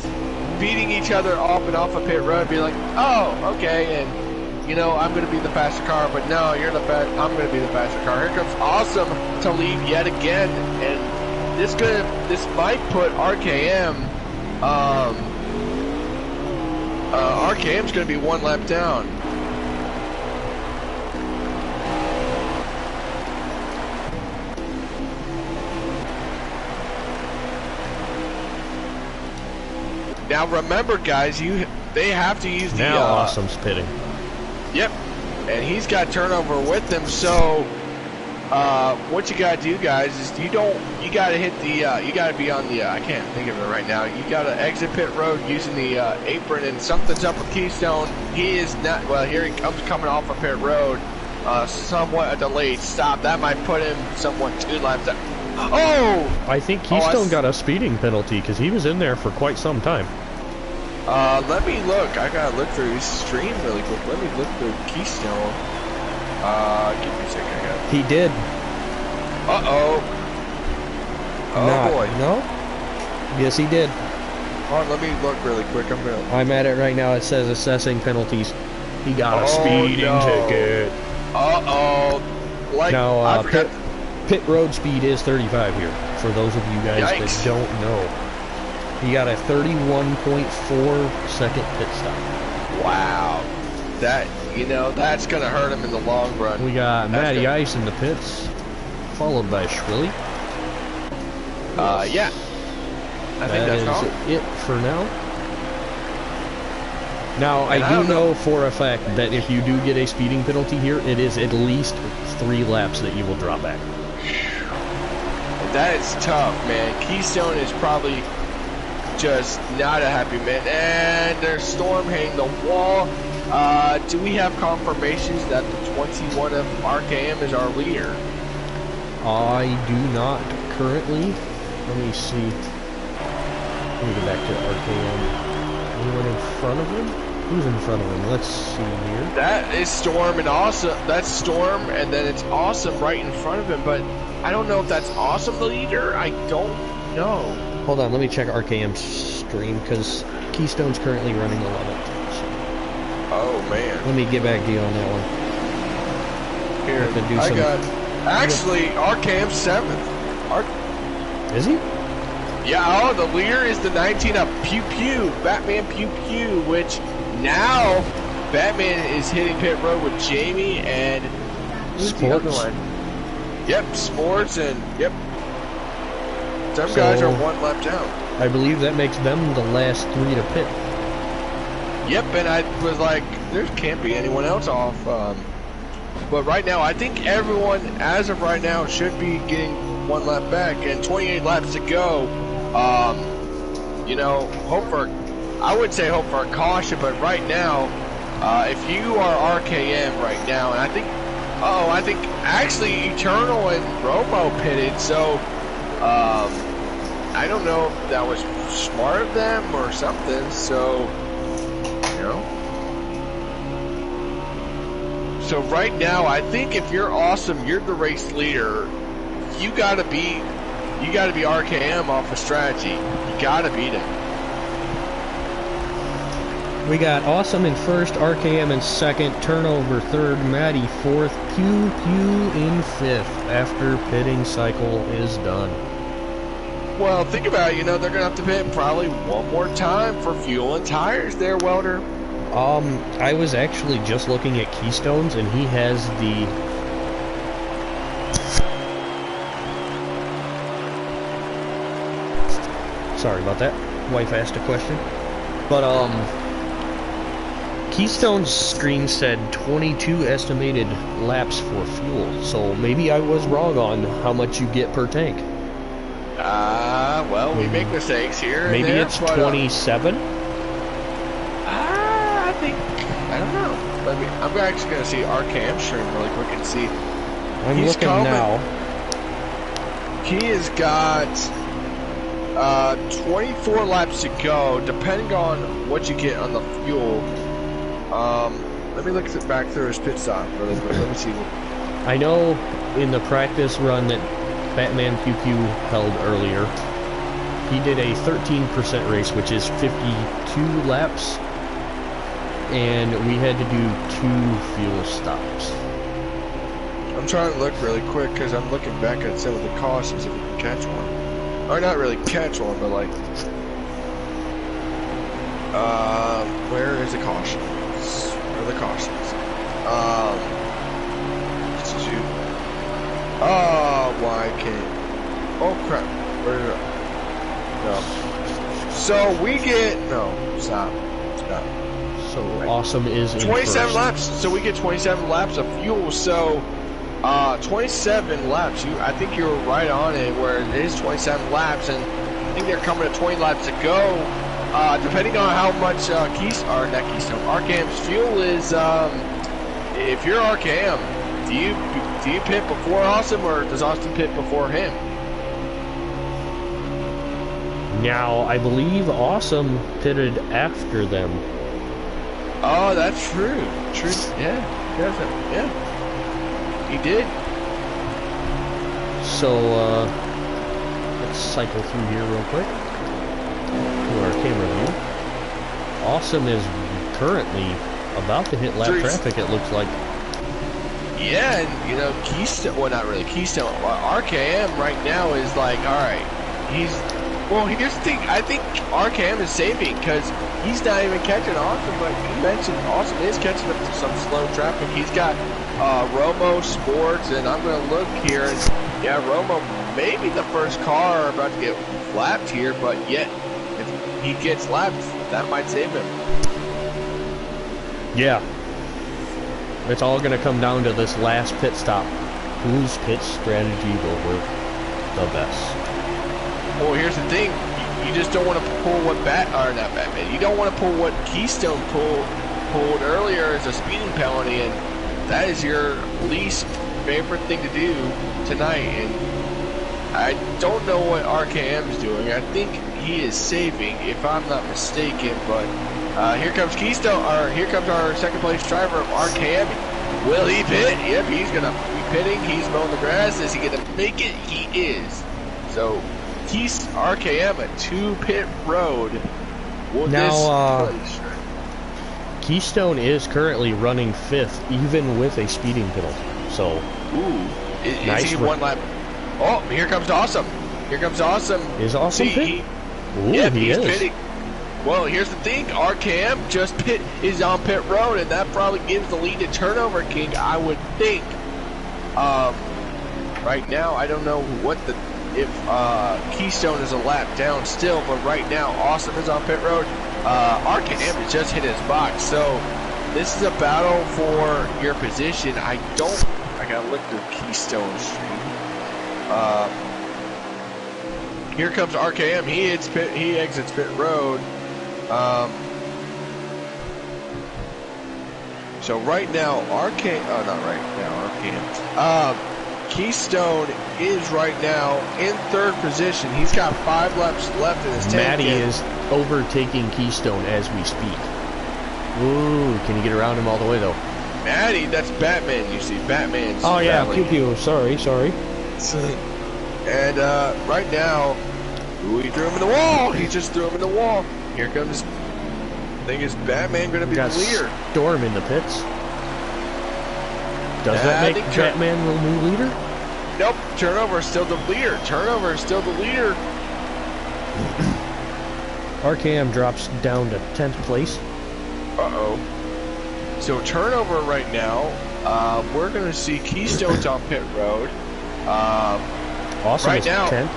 beating each other off and off a pit road, being like, oh, okay, and you know, I'm going to be the faster car, but no, I'm going to be the faster car. Here comes Awesome to lead yet again, and this might put RKM. RKM's gonna be one lap down. Now remember, guys, they have to use the. Now Awesome's pitting. Yep, and he's got turnover with him. So, what you gotta do, guys, is you gotta hit the. You gotta be on the. I can't think of it right now. You gotta exit pit road using the apron, and something's up with Keystone. He is not. Well, here he comes coming off of pit road. Somewhat a delayed stop. That might put him somewhat 2 laps. Oh! I think Keystone got a speeding penalty because he was in there for quite some time. Let me look. I gotta look through his stream really quick. Let me look through Keystone. Give me a second. He did. Uh-oh. Oh, boy. No? Yes, he did. Hold on, let me look really quick. I'm at it right now. It says assessing penalties. He got a speeding ticket. Uh-oh. Like, now, I forgot. Pit road speed is 35 here, for those of you guys that don't know. He got a 31.4 second pit stop. Wow. That's going to hurt him in the long run. We got Matty Ice in the pits, followed by Schwilly. Yeah. I think that's all. It for now. Now, I do know for a fact that if you do get a speeding penalty here, it is at least 3 laps that you will drop back. That is tough, man. Keystone is probably just not a happy man. And there's Storm hitting the wall. Do we have confirmations that the 21 of RKM is our leader? I do not currently. Let me see. Let me go back to RKM. Anyone in front of him? Who's in front of him? Let's see here. That is Storm and Awesome. That's Storm, and then it's Awesome right in front of him. But I don't know if that's Awesome the leader. I don't know. Hold on, let me check RKM's stream because Keystone's currently running 11th. So. Oh man. Let me get back to you on that one. Here, I got. Actually, RKM's 7th. Is he? Yeah, oh, the leader is the 19 of Pew Pew, Batman Pew Pew, which now Batman is hitting pit road with Jamie and who's the other one? Yep, Sports and yep. Some guys are 1 lap down. I believe that makes them the last 3 to pit. Yep, and I was like, there can't be anyone else off. But right now, I think everyone, as of right now, should be getting 1 lap back and 28 laps to go. I would say hope for a caution, but right now, if you are RKM right now, and I think actually Eternal and Romo pitted, so, I don't know if that was smart of them or something, so, So right now, I think if you're awesome, you're the race leader, you gotta be RKM off of strategy. You gotta beat him. We got Awesome in first, RKM in second, Turnover third, Matty fourth, Pew Pew in fifth after pitting cycle is done. Well, think about it, they're gonna have to pit probably 1 more time for fuel and tires there, Welder. I was actually just looking at Keystones and he has the sorry about that. Wife asked a question. But, Keystone's screen said 22 estimated laps for fuel, so maybe I was wrong on how much you get per tank. Well, we make mistakes here. Maybe and there, it's 27? I don't know. I'm actually going to see RKM stream really quick and see. I'm looking now. He has got 24 laps to go, depending on what you get on the fuel. Let me look back through his pit stop really quick. Let me see. I know in the practice run that Batman Pew Pew held earlier, he did a 13% race, which is 52 laps, and we had to do 2 fuel stops. I'm trying to look really quick because I'm looking back at some of the cautions if we can catch one. Or not really catch one, but like, where is the cautions? Where are the cautions? Shoot. Oh, why can't? Oh crap! Where did it? No. So we get no. Stop. So Awesome is in 27 first. laps. So we get 27 laps of fuel. So 27 laps. I think you were right on it. Where it is 27 laps, and I think they're coming to 20 laps to go. Depending on how much RKM's fuel is. If you're RKM, do you pit before Awesome, or does Austin pit before him? Now, I believe Awesome pitted after them. Oh, that's true. True. Yeah. Definitely. Yeah. He did. So, let's cycle through here real quick to our camera view. Awesome is currently about to hit lap traffic, it looks like. Yeah, and you know, Keystone, well, not really Keystone, RKM right now is like, alright, here's the thing, I think RKM is saving, because he's not even catching Awesome, but you mentioned Awesome is catching up to some slow traffic. He's got Romo Sports, and I'm going to look here, and yeah, Romo may be the first car about to get lapped here, but yet, if he gets lapped, that might save him. Yeah. It's all going to come down to this last pit stop. Whose pit strategy will work the best? Well, here's the thing. You just don't want to pull what not Batman. You don't want to pull what Keystone pulled earlier as a speeding penalty, and that is your least favorite thing to do tonight. And I don't know what RKM is doing. I think he is saving, if I'm not mistaken, but here comes Keystone, or here comes our second place driver of RKM. Will he pit? Yep, he's gonna be pitting. He's mowing the grass. Is he gonna make it? He is. So he's RKM at 2 pit road. Now, Keystone is currently running 5th, even with a speeding penalty. So, is he one lap? Oh, here comes Awesome. Here comes Awesome. Is Awesome pitting? He's pitting. Well, here's the thing. RKM is on pit road, and that probably gives the lead to Turnover King, I would think. Right now, I don't know if Keystone is a lap down still, but right now, Awesome is on pit road. RKM has just hit his box, so this is a battle for your position. I gotta look through Keystone Street. Here comes RKM. He exits pit road. So right now, Keystone is right now in 3rd position. He's got 5 laps left in his tank. Matty is overtaking Keystone as we speak. Ooh, can you get around him all the way though? Matty, that's Batman, you see. Batman's oh yeah, pew pew, sorry. And right now, he threw him in the wall. He just threw him in the wall. Here comes, I think it's Batman going to be clear. Storm in the pits. Does that make Batman the new leader? Nope, Turnover is still the leader. RKM drops down to 10th place. Uh-oh. So Turnover right now, we're going to see Keystone's on pit road. Awesome right is now, 10th.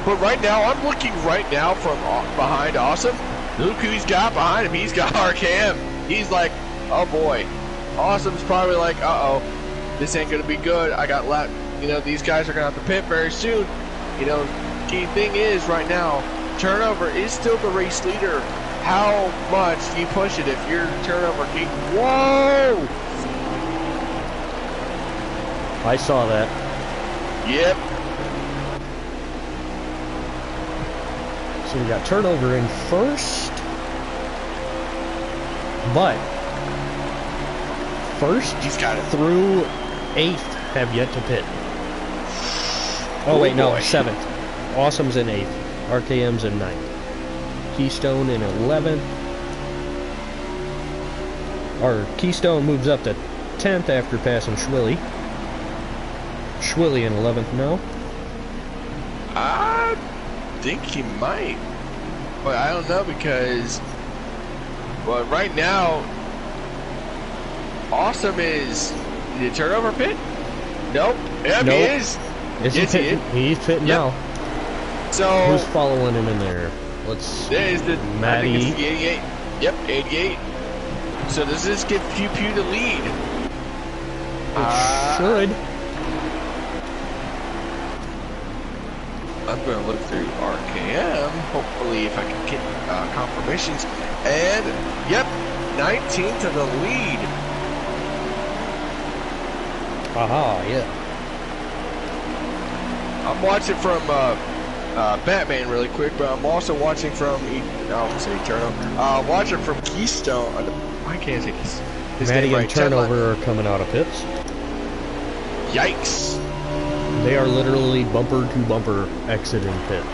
But right now, I'm looking right now from behind Awesome. Look who he's got behind him. He's got RKM. He's like, oh boy. Awesome's probably like, uh-oh, this ain't going to be good. I got lap. You know, these guys are going to have to pit very soon. You know, key thing is right now, Turnover is still the race leader. How much do you push it if you're Turnover King? Whoa! I saw that. Yep. So we got Turnover in first. But first he's got it through 8th have yet to pit. Oh wait, no, 7th. Awesome's in 8th. RKM's in 9th. Keystone in 11th. Our Keystone moves up to 10th after passing Schwilly. Schwilly in 11th now. I think he might. But I don't know because, well, right now, Awesome is the turnover pit? Nope. Yep, nope. he is. Is yes, he pitting? He's pitting yep. now. So who's following him in there? Let's. There's the Matty. I think it's the 88. Yep, 88. So does this give Pew Pew the lead? It should. I'm going to look through RKM, hopefully if I can get confirmations. And, yep, 19th to the lead. Aha, yeah. I'm watching from Batman really quick, but I'm also watching from, watching from Keystone. I can't say his Matty name right. and Turnover are coming out of pits. Yikes. They are literally bumper to bumper exiting pit.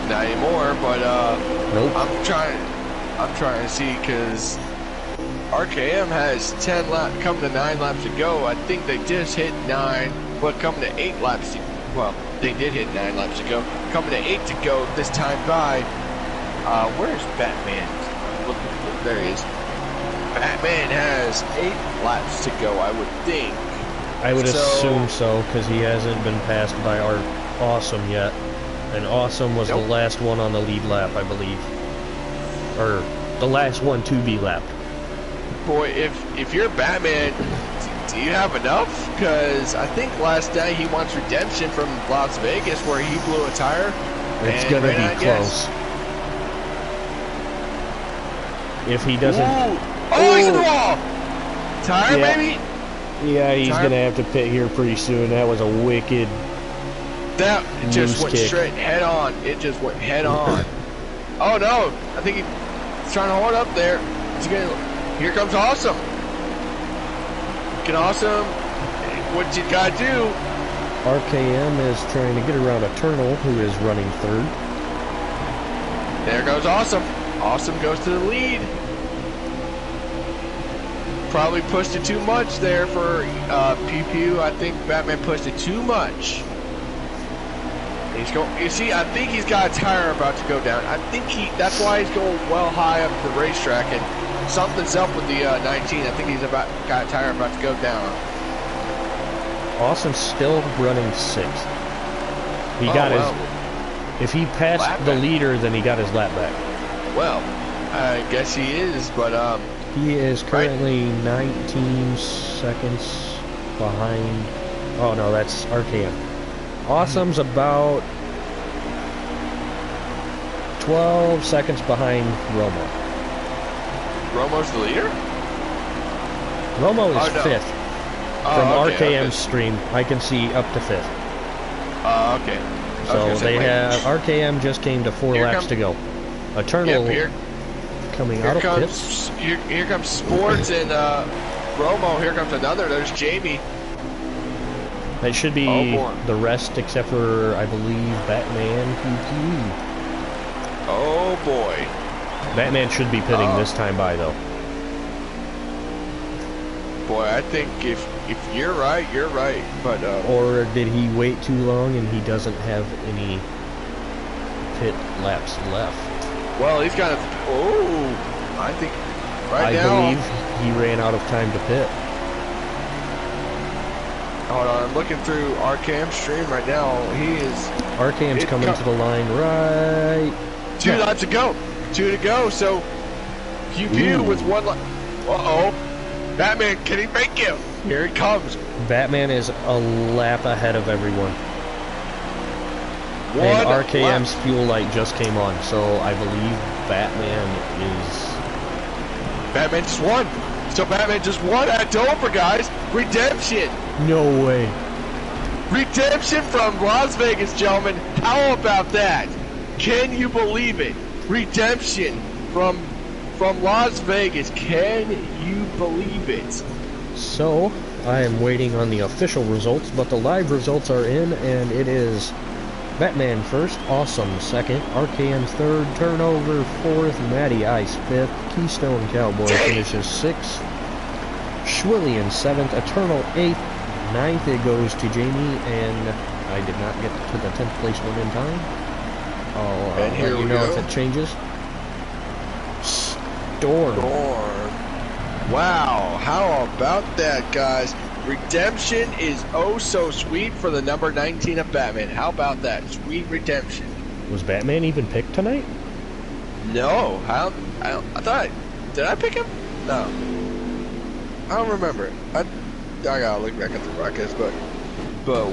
Not anymore, but nope. I'm trying to see because RKM has 10 laps, coming to 9 laps to go. I think they just hit 9, but coming to 8 laps to, well, they did hit 9 laps to go. Coming to 8 to go this time by. Where's Batman? There he is. Batman has 8 laps to go, I would think. I would assume so, because he hasn't been passed by our Awesome yet. And Awesome was the last one on the lead lap, I believe. Or the last one to be lapped. Boy, if you're Batman, do you have enough? Because I think last night he wants redemption from Las Vegas where he blew a tire. It's going to be close. If he doesn't... Ooh. Oh, he's in the wall! Tire, maybe? Yeah, he's going to have to pit here pretty soon. That was a wicked... That just went kick. Straight head on. It just went head on. Oh, no. I think he's trying to hold up there. He's gonna, here comes Awesome. Get Awesome. What you got to do? RKM is trying to get around a Eternal, who is running third. There goes Awesome. Awesome goes to the lead. Probably pushed it too much there for Pew Pew. I think Batman pushed it too much. He's going. You see, I think he's got a tire about to go down. I think that's why he's going well high up the racetrack, and something's up with the 19. I think he's got a tire about to go down. Awesome's still running 6th. He got his. If he passed the leader, then he got his lap back. Well, I guess he is, but he is currently 19 seconds behind. Oh no, that's RKM. Awesome's about 12 seconds behind Romo. Romo's the leader? Romo is 5th. From RKM's okay. stream, I can see up to 5th. Okay. So they have... RKM just came to 4 laps to go. Eternal coming out of pits. Here comes Sports and Romo. Here comes another. There's Jamie. That should be the rest except for, I believe, Batman PP. Oh boy. Batman should be pitting this time by, though. Boy, I think if you're right, you're right. But or did he wait too long and he doesn't have any pit laps left? Well, he's got a... Oh, I think I believe he ran out of time to pit. Hold on, I'm looking through RKM's stream right now. RKM's coming to the line right... 2 laps to go. 2 to go, so... Pew Pew with 1 lap... Uh-oh. Batman, can he make him? Here he comes. Batman is a lap ahead of everyone. And RKM's fuel light just came on, so I believe Batman is... Batman just won. So Batman just won at Dover, guys. Redemption. No way. Redemption from Las Vegas, gentlemen. How about that? Can you believe it? Redemption from Las Vegas. Can you believe it? So, I am waiting on the official results, but the live results are in, and it is Batman first, Awesome second, RKM third, Turnover fourth, Matty Ice fifth, Keystone Cowboy finishes sixth, Schwillian seventh, Eternal eighth, ninth it goes to Jamie, and I did not get to the 10th place one in time. I'll let you know if it changes. Storm. Wow, how about that, guys? Redemption is oh so sweet for the number 19 of Batman. How about that? Sweet redemption. Was Batman even picked tonight? No. I thought... Did I pick him? No. I don't remember. I gotta look back at the broadcast, but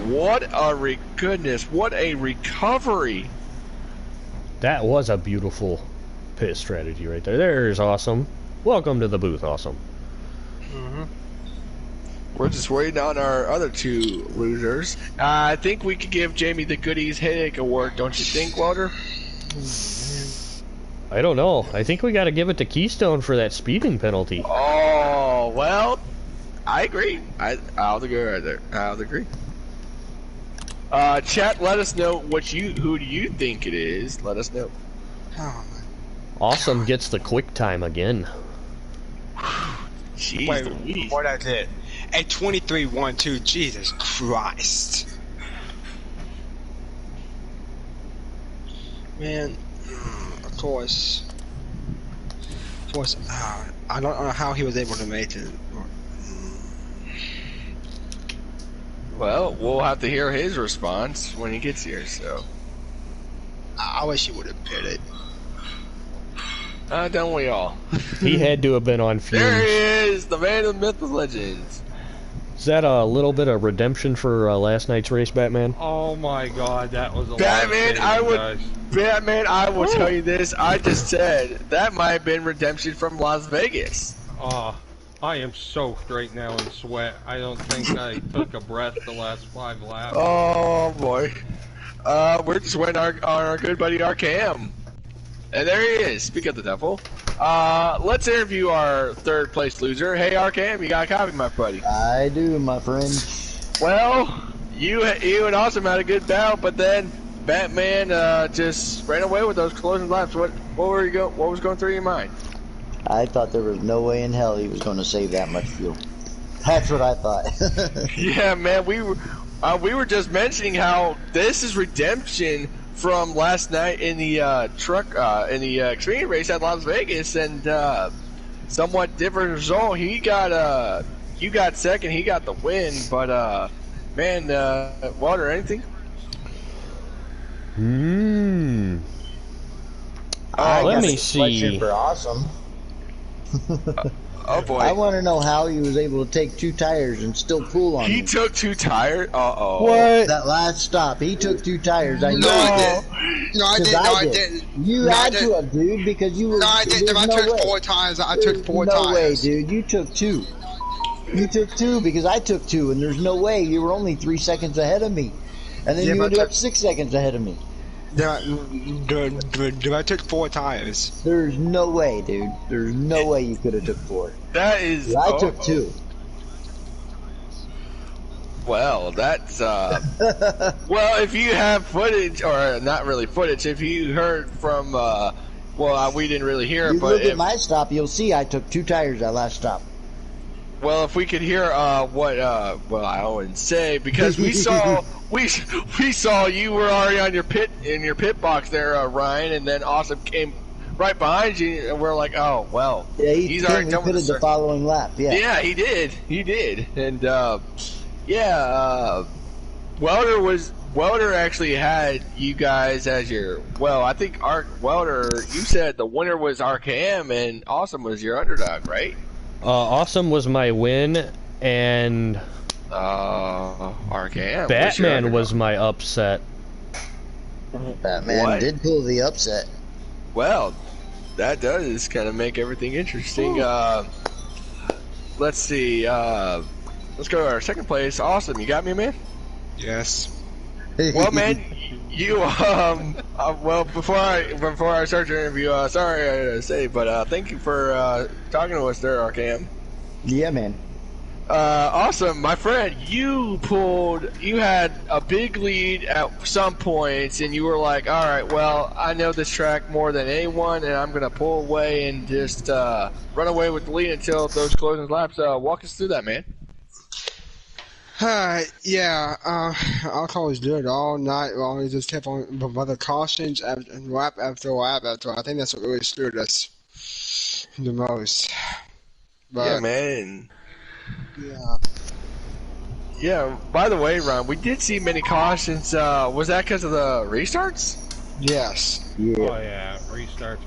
what a goodness, what a recovery. That was a beautiful pit strategy right there. There's Awesome. Welcome to the booth, Awesome. We're just waiting on our other two losers. I think we could give Jamie the Goodies Headache Award, don't you think, Walter? I don't know. I think we got to give it to Keystone for that speeding penalty. Oh, well, I agree. I'll agree right there. I'll agree. Chat, let us know who do you think it is. Let us know. Oh, Awesome gets the quick time again. Jeez, wait, what I did? At 23-1-2, Jesus Christ. Man, of course, I don't know how he was able to make it. Well, we'll have to hear his response when he gets here, so. I wish he would have pit it. Don't we all? He had to have been on fumes. There he is, the man of the myth of legends. Is that a little bit of redemption for last night's race, Batman? Oh my God, that was a Batman, Batman, I will tell you this. I just said that might have been redemption from Las Vegas. Oh, I am soaked right now in sweat. I don't think I took a breath the last 5 laps. Oh boy. We're just waiting on our good buddy RKM. And there he is. Speak of the devil. Let's interview our third place loser. Hey RKM, you got a copy, my buddy? I do, my friend. Well, you and Awesome had a good battle, but then Batman just ran away with those closing laps. What was going through your mind? I thought there was no way in hell he was going to save that much fuel. That's what I thought. Yeah, man, we were just mentioning how this is redemption from last night in the Xfinity race at Las Vegas, and somewhat different result. You got second, he got the win, but man, Walter, anything? Let me see. For Awesome. Oh boy! I want to know how he was able to take 2 tires and still pull on. He took 2 tires. What? That last stop, he took 2 tires. I know. No, I didn't. You had to have, dude, because you were. No, I didn't. I took 4 tires. I took 4 tires. No way, dude. You took 2. You took 2 because I took 2, and there's no way you were only 3 seconds ahead of me, and then you ended up 6 seconds ahead of me. I took 4 tires. There's no way, dude. There's no way you could have took 4. That is. I took 2. Well, that's well, if you have footage, or not really footage, if you heard from we didn't really hear it, You but look at my stop, you'll see I took 2 tires that last stop. well, if we could hear well, I wouldn't say, because we saw we saw you were already on your pit box there, Ryan, and then Awesome came right behind you, and we're like, oh well, Yeah, he's already done with pitted the following lap. Yeah. Yeah, he did, and Welder actually had you guys as your, well, I think Welder, you said the winner was RKM and Awesome was your underdog, right? Awesome was my win, and RKM. Batman was my upset. Batman did pull the upset. Well, that does kind of make everything interesting. Let's see. Let's go to our second place. Awesome, you got me, man? Yes. Well, man, you well, before I start your interview, sorry to say, but thank you for talking to us there, RKM. Yeah, man. Awesome, my friend. You had a big lead at some points, and you were like, "All right, well, I know this track more than anyone, and I'm gonna pull away and just run away with the lead until those closing laps." Walk us through that, man. Yeah, I'll always do it all night long. We just kept on by the cautions and lap after lap after lap. I think that's what really screwed us the most. But, Yeah, man. Yeah. Yeah. By the way, Ron, we did see many cautions. Was that because of the restarts? Yes. Yeah. Oh yeah, restarts.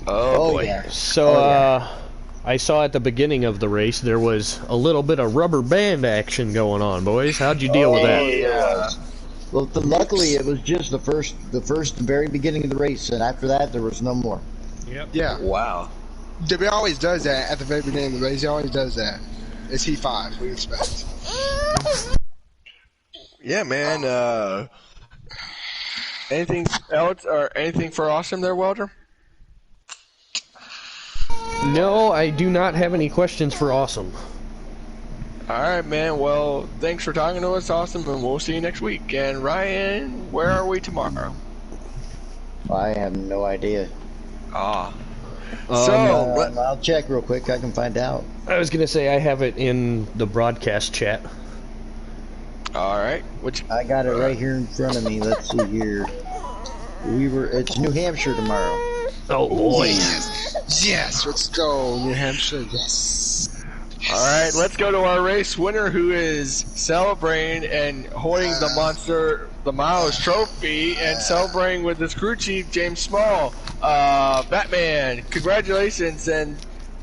Oh boy. Yeah. So, I saw at the beginning of the race there was a little bit of rubber band action going on, boys. How'd you deal with that? Yeah. Well, luckily it was just the very beginning of the race, and after that there was no more. Yep. Yeah. Wow. He always does that at the very beginning of the race. He always does that. It's T5. We expect. Yeah, man. Anything else or anything for Awesome there, Welder? No, I do not have any questions for Awesome. All right, man. Well, thanks for talking to us, Awesome, and we'll see you next week. And Ryan, where are we tomorrow? I have no idea. Ah. I'll check real quick. I can find out. I was gonna say I have it in the broadcast chat. All right. I got it right here in front of me. Let's see here. It's New Hampshire tomorrow. Oh boy. Yes. Let's go, New Hampshire. Yes. All right, let's go to our race winner, who is celebrating and holding the Miles Trophy, and celebrating with his crew chief, James Small. Batman, congratulations! And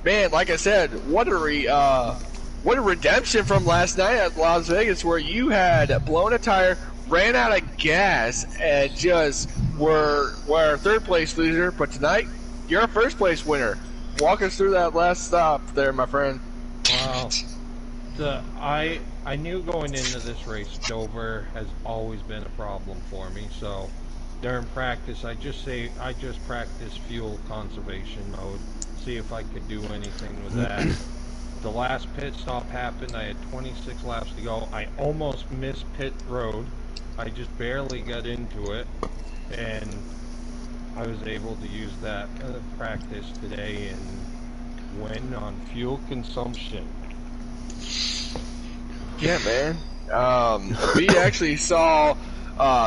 man, like I said, what a redemption from last night at Las Vegas, where you had blown a tire, ran out of gas, and just were a third place loser. But tonight, you're a first place winner. Walk us through that last stop there, my friend. Wow. I knew going into this race, Dover has always been a problem for me. So during practice, I just practiced fuel conservation mode, see if I could do anything with that. The last pit stop happened. I had 26 laps to go. I almost missed pit road. I just barely got into it, and I was able to use that practice today and win on fuel consumption. Yeah, man. We actually saw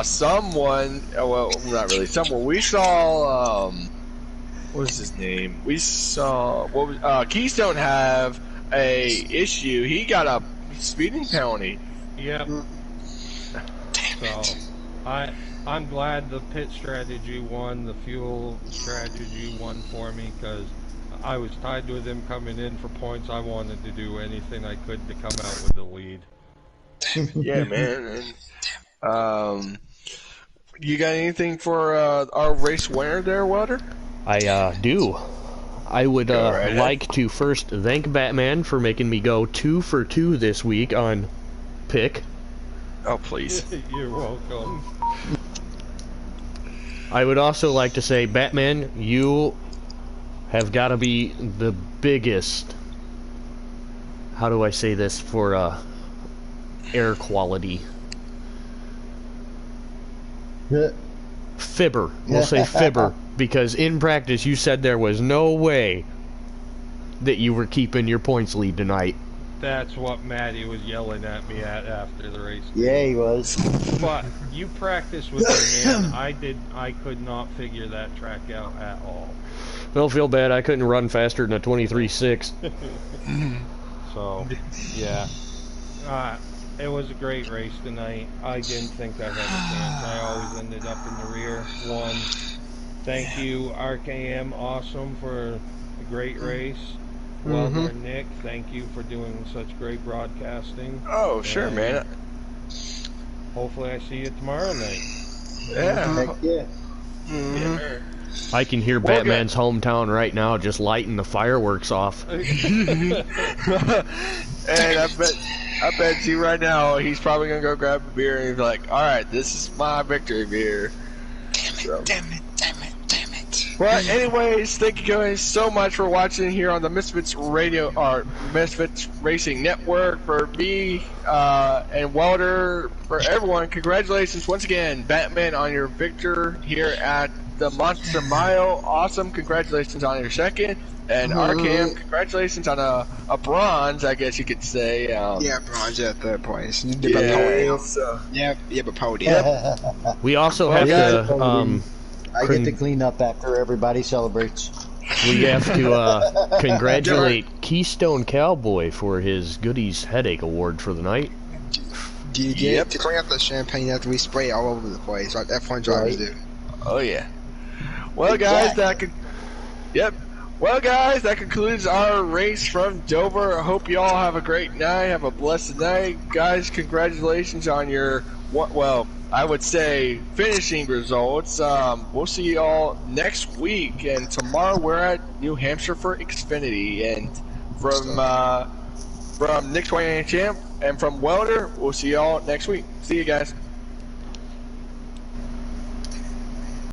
someone. Well, not really someone. We saw. What was his name? We saw Keystone have a issue. He got a speeding penalty. Yep. So I'm glad the pit strategy won, the fuel strategy won for me, because I was tied with him coming in for points. I wanted to do anything I could to come out with the lead. Yeah, man. And, you got anything for our race winner there, Welder? I do. I would right like to first thank Batman for making me go 2 for 2 this week on pick. Oh, please. You're welcome. I would also like to say, Batman, you have got to be the biggest, how do I say this for air quality? Fibber. We'll say fibber, because in practice you said there was no way that you were keeping your points lead tonight. That's what Maddie was yelling at me after the race. Yeah, he was. But you practiced with me, man. I could not figure that track out at all. Don't feel bad. I couldn't run faster than a 23.6. So, yeah. It was a great race tonight. I didn't think I had a chance. I always ended up in the rear. Won. Thank you, RKM Awesome, for a great race. Well done, Nick. Thank you for doing such great broadcasting. Oh, sure, man. Hopefully I see you tomorrow night. Yeah. Heck yeah. Yeah. I can hear Batman's hometown right now just lighting the fireworks off. And I bet you right now he's probably gonna go grab a beer and he's like, "All right, this is my victory beer." Damn it! Well, anyways, thank you guys so much for watching here on the Misfits Radio or Misfits Racing Network. For me and Welder, for everyone, congratulations once again, Batman, on your victor here at the Monster Mile. Awesome! Congratulations on your second, and RKM, congratulations on a bronze, I guess you could say. Yeah, bronze at third place. But podium. We also have to. I get to clean up after everybody celebrates. We have to congratulate Keystone Cowboy for his Goodies Headache Award for the night. Do you get to clean up the champagne after we spray it all over the place, like F1 drivers do? Oh yeah. Well, guys, Well, guys, that concludes our race from Dover. I hope you all have a great night. Have a blessed night, guys. Congratulations on your I would say finishing results. We'll see you all next week, and tomorrow we're at New Hampshire for Xfinity. And from Nick Twain Champ and from Welder, we'll see you all next week. See you guys.